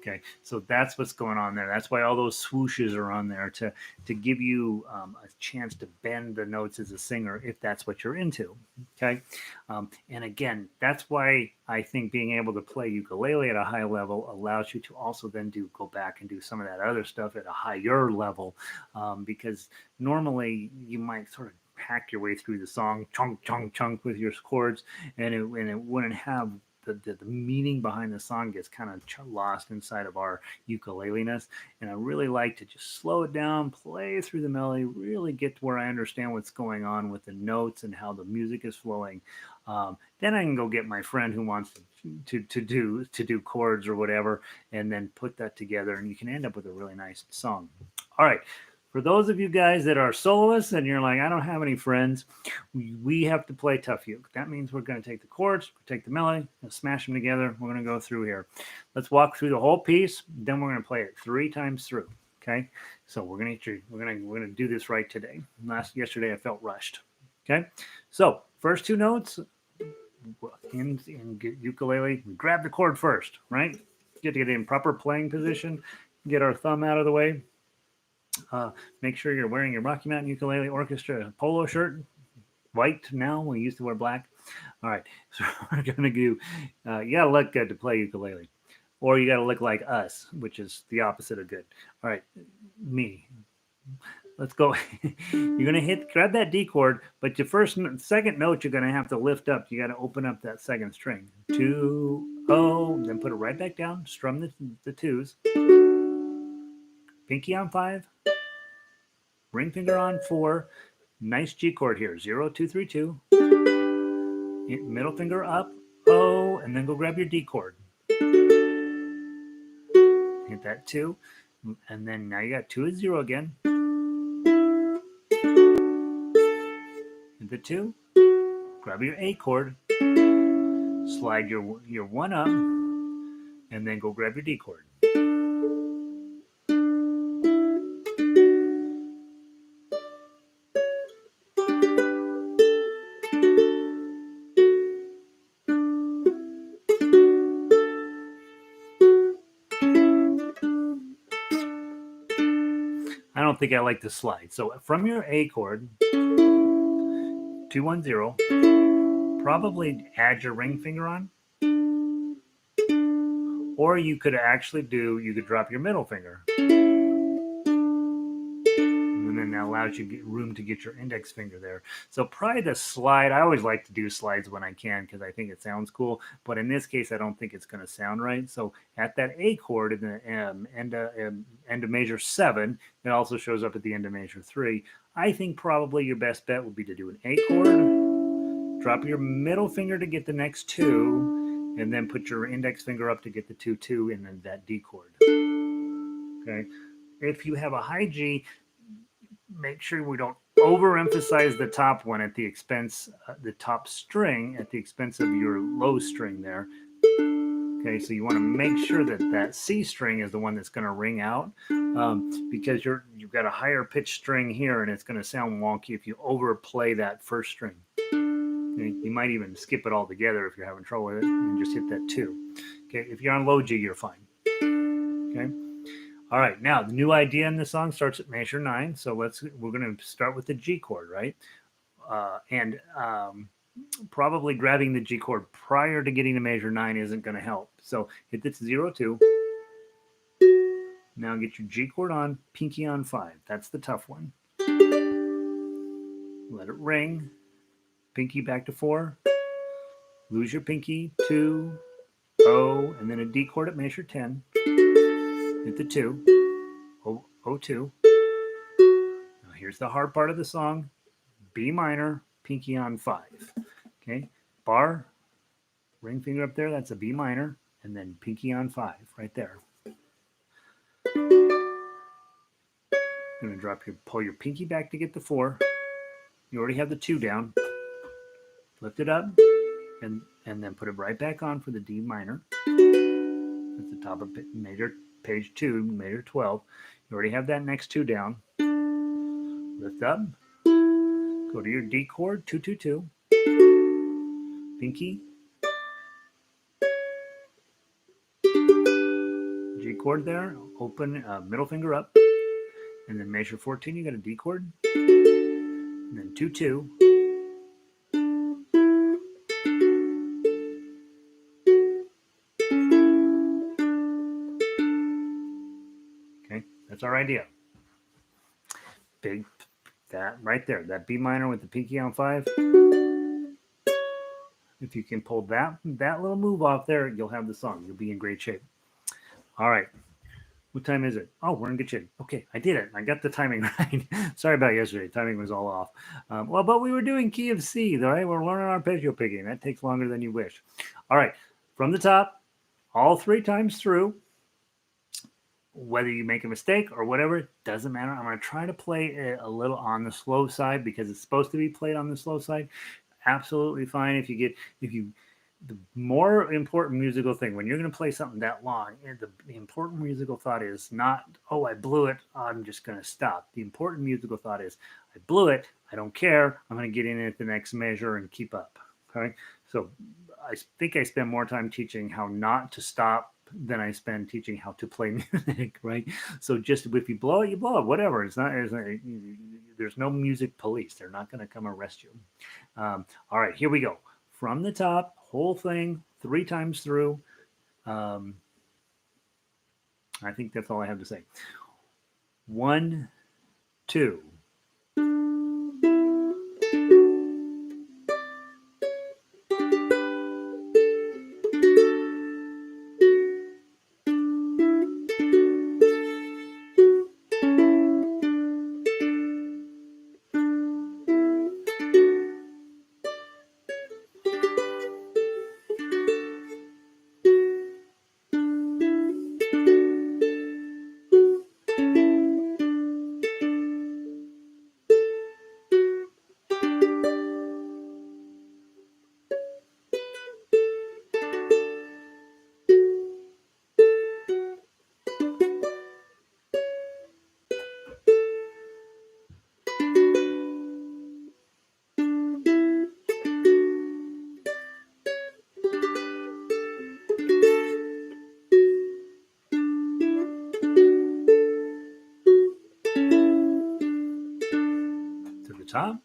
Okay, so that's what's going on there. That's why all those swooshes are on there to give you a chance to bend the notes as a singer if that's what you're into. Okay, and again, that's why I think being able to play ukulele at a high level allows you to also then go back and do some of that other stuff at a higher level, because normally you might sort of hack your way through the song, chunk, chunk, chunk with your chords, and it wouldn't have the meaning behind the song gets kind of lost inside of our ukulele-ness. And I really like to just slow it down, play through the melody, really get to where I understand what's going on with the notes and how the music is flowing. Then I can go get my friend who wants to do chords or whatever, and then put that together, and you can end up with a really nice song. All right. For those of you guys that are soloists and you're like, I don't have any friends, we have to play tough uke. That means we're going to take the chords, take the melody, and smash them together. We're going to go through here. Let's walk through the whole piece. Then we're going to play it 3 times through. Okay, so we're going to do this right today. Yesterday I felt rushed. Okay, so first 2 notes in ukulele, we grab the chord first, right? Get it in proper playing position. Get our thumb out of the way. Make sure you're wearing your Rocky Mountain Ukulele Orchestra polo shirt. White now. We used to wear black. All right. So we're going to do, you got to look good to play ukulele. Or you got to look like us, which is the opposite of good. All right. Me. Let's go. You're going to grab that D chord, but your second note, you're going to have to lift up. You got to open up that second string. 2, 0, then put it right back down. Strum the 2s. Pinky on 5. Ring finger on 4. Nice G chord here. 0, 2, 3, 2. Middle finger up. Oh, and then go grab your D chord. Hit that 2. And then now you got 2 is 0 again. Hit the 2. Grab your A chord. Slide your 1 up. And then go grab your D chord. I don't think I like the slide. So from your A chord, 2, 1, 0, probably add your ring finger on. Or you could drop your middle finger. And then that allows you room to get your index finger there. So probably the slide, I always like to do slides when I can because I think it sounds cool. But in this case, I don't think it's going to sound right. So at that A chord in the end of measure 7, it also shows up at the end of measure 3. I think probably your best bet would be to do an A chord, drop your middle finger to get the next 2, and then put your index finger up to get the 2, 2, and then that D chord. Okay. If you have a high G, make sure we don't overemphasize the top one at the expense, the top string at the expense of your low string there. Okay, so you want to make sure that that C string is the one that's going to ring out, because you've got a higher pitched string here, and it's going to sound wonky if you overplay that first string. You might even skip it altogether if you're having trouble with it, and just hit that 2. Okay, if you're on low G, you're fine. Okay. All right, now the new idea in the song starts at measure 9. So we're going to start with the G chord, right? And probably grabbing the G chord prior to getting to measure 9 isn't going to help. So hit this 0, 2. Now get your G chord on, pinky on 5. That's the tough one. Let it ring. Pinky back to 4. Lose your pinky, 2, O, and then a D chord at measure 10. Hit the 2, O, 2. Now here's the hard part of the song. B minor, pinky on 5. Okay, bar, ring finger up there, that's a B minor, and then pinky on 5 right there. You're going to pull your pinky back to get the 4. You already have the 2 down. Lift it up, and then put it right back on for the D minor. That's the top of major, page 2, major 12. You already have that next 2 down. Lift up, go to your D chord, 2, 2, 2. Pinky, G chord there, open, middle finger up, and then measure 14, you got a D chord, and then 2, 2. Okay, that's our idea. Big, that right there, that B minor with the pinky on 5. If you can pull that little move off there, you'll have the song. You'll be in great shape. All right. What time is it? Oh, we're in good shape. Okay, I did it. I got the timing right. Sorry about yesterday. Timing was all off. Well, but we were doing key of C, right? We're learning arpeggio picking. That takes longer than you wish. All right, from the top, all 3 times through. Whether you make a mistake or whatever, it doesn't matter. I'm going to try to play it a little on the slow side because it's supposed to be played on the slow side. Absolutely fine if you the more important musical thing when you're going to play something that long, the important musical thought is not, oh, I blew it, I'm just going to stop. The important musical thought is, I blew it, I don't care, I'm going to get in at the next measure and keep up. Okay, so I think I spend more time teaching how not to stop than I spend teaching how to play music, right? So just if you blow it, you blow it, whatever. There's no music police. They're not going to come arrest you. All right, here we go. From the top, whole thing, 3 times through. I think that's all I have to say. 1, 2. To the top.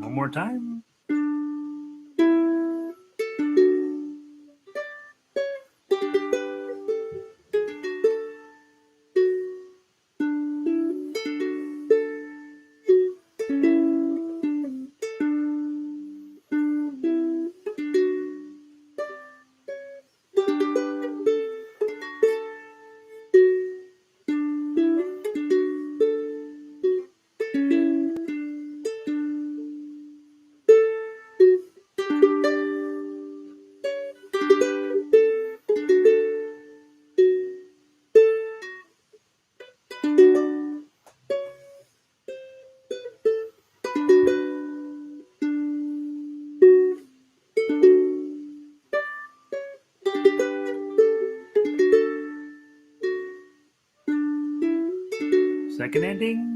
One more time. Second ending.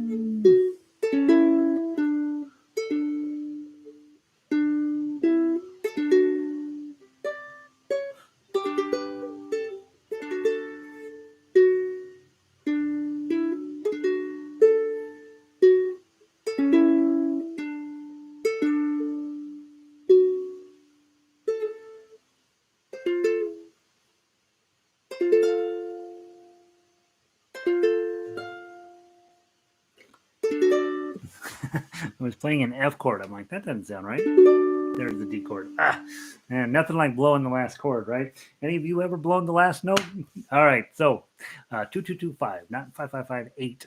I was playing an F chord. I'm like, that doesn't sound right. There's the D chord. And nothing like blowing the last chord, right? Any of you ever blown the last note? All right, so 2225, not 5558.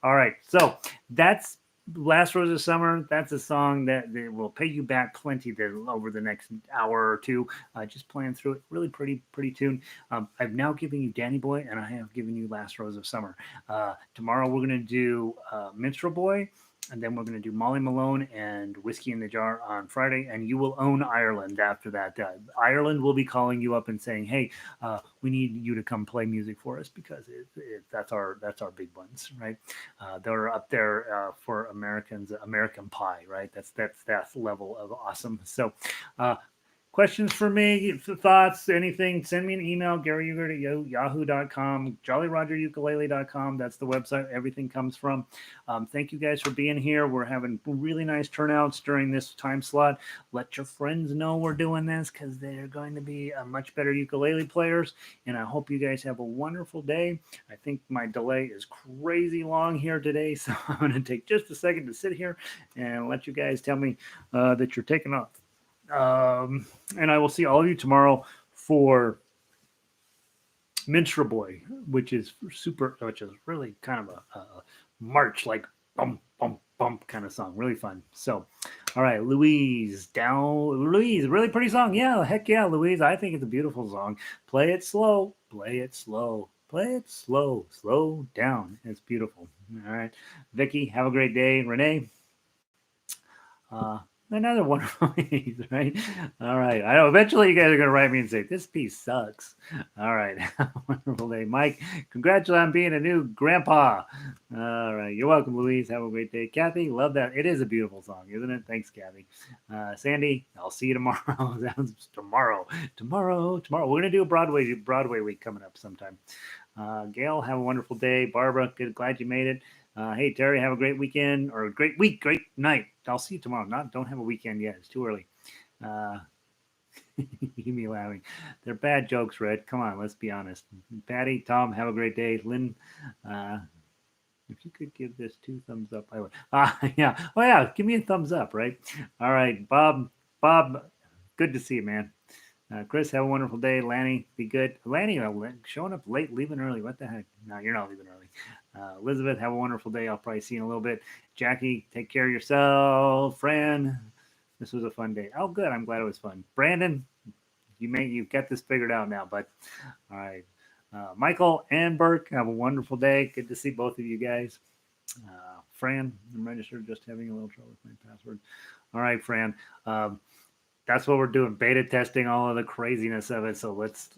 All right, so that's Last Rose of Summer. That's a song that will pay you back plenty over the next hour or two. Just playing through it, really pretty tune. I've now given you Danny Boy, and I have given you Last Rose of Summer. Tomorrow we're going to do Minstrel Boy. And then we're going to do Molly Malone and Whiskey in the Jar on Friday, and You Will Own Ireland after that. Ireland will be calling you up and saying, "Hey, we need you to come play music for us because that's our big ones, right? They're up there for American pie, right? That's that level of awesome." So. Questions for me, thoughts, anything, send me an email, GaryUgert@yahoo.com, JollyRogerUkulele.com. That's the website everything comes from. Thank you guys for being here. We're having really nice turnouts during this time slot. Let your friends know we're doing this because they're going to be much better ukulele players. And I hope you guys have a wonderful day. I think my delay is crazy long here today, so I'm going to take just a second to sit here and let you guys tell me that you're taking off. And I will see all of you tomorrow for Minstrel Boy, which is really kind of a march, like bump, bump, bump kind of song. Really fun. So, all right, Louise, really pretty song. Yeah, heck yeah, Louise. I think it's a beautiful song. Play it slow, play it slow, play it slow, slow down. It's beautiful. All right, Vicky, have a great day. Renee, another one of these, right? All right. I know eventually you guys are going to write me and say, this piece sucks. All right. Wonderful day. Mike, congratulations on being a new grandpa. All right. You're welcome, Louise. Have a great day. Kathy, love that. It is a beautiful song, isn't it? Thanks, Kathy. Sandy, I'll see you tomorrow. Tomorrow. We're going to do a Broadway week coming up sometime. Gail, have a wonderful day. Barbara, glad you made it. Hey, Terry, have a great weekend or a great week, great night. I'll see you tomorrow. Don't have a weekend yet. It's too early. Me laughing. They're bad jokes, Red. Come on, let's be honest. Patty, Tom, have a great day. Lynn, if you could give this 2 thumbs up, I would. Yeah. Oh, yeah. Give me a thumbs up, right? All right. Bob, good to see you, man. Chris, have a wonderful day. Lanny, be good. Lanny, showing up late, leaving early. What the heck? No, you're not leaving early. Elizabeth, have a wonderful day. I'll probably see you in a little bit. Jackie, take care of yourself. Fran, this was a fun day. Oh, good. I'm glad it was fun. Brandon, you've got this figured out now, but all right. Michael and Burke, have a wonderful day. Good to see both of you guys. Fran, I'm registered, just having a little trouble with my password. All right, Fran. That's what we're doing, beta testing all of the craziness of it. So let's,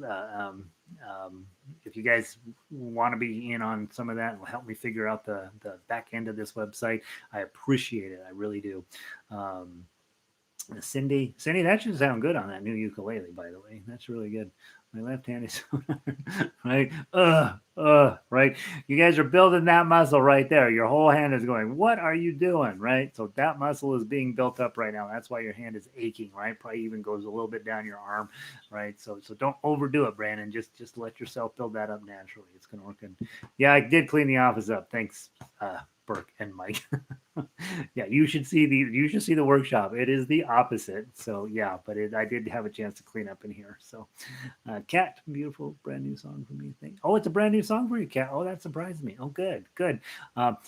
if you guys want to be in on some of that and help me figure out the back end of this website, I appreciate it. I really do. Cindy, that should sound good on that new ukulele, by the way. That's really good. My left hand is right. Right. You guys are building that muscle right there. Your whole hand is going, what are you doing? Right. So that muscle is being built up right now. That's why your hand is aching, right? Probably even goes a little bit down your arm, right? So don't overdo it, Brandon. Just let yourself build that up naturally. It's gonna work. Yeah, I did clean the office up. Thanks, Burke and Mike. Yeah, you should see the workshop. It is the opposite. So yeah, but I did have a chance to clean up in here. So Cat, beautiful brand new song for me. Oh, it's a brand new song for you, Cat. Oh, that surprised me. Oh, good, good.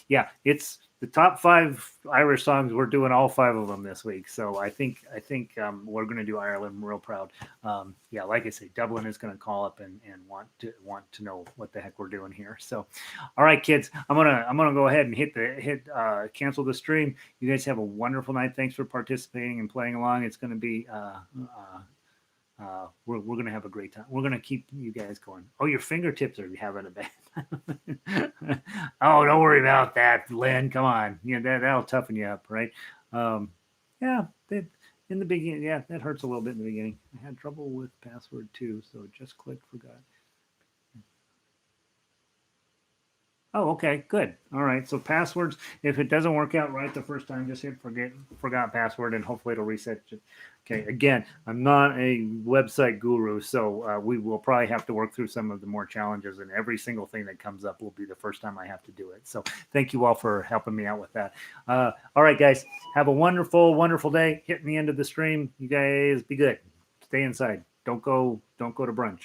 Yeah, it's the top 5 Irish songs. We're doing all 5 of them this week. So I think we're going to do Ireland. I'm real proud. Yeah, like I say, Dublin is going to call up and want to know what the heck we're doing here. So, all right, kids, I'm gonna go ahead and hit cancel the stream. You guys have a wonderful night. Thanks for participating and playing along. It's going to be we're going to have a great time. We're going to keep you guys going. Oh, your fingertips are having a bad. Oh, don't worry about that, Lynn. Come on. Yeah, that'll toughen you up, right? Yeah, in the beginning, yeah, that hurts a little bit in the beginning. I had trouble with password too, so just click forgot. Oh, okay, good. All right. So passwords, if it doesn't work out right the first time, just hit forgot password, and hopefully it'll reset. Okay. Again, I'm not a website guru, so we will probably have to work through some of the more challenges, and every single thing that comes up will be the first time I have to do it. So thank you all for helping me out with that. All right, guys, have a wonderful, wonderful day. Hitting the end of the stream. You guys be good. Stay inside. Don't go to brunch.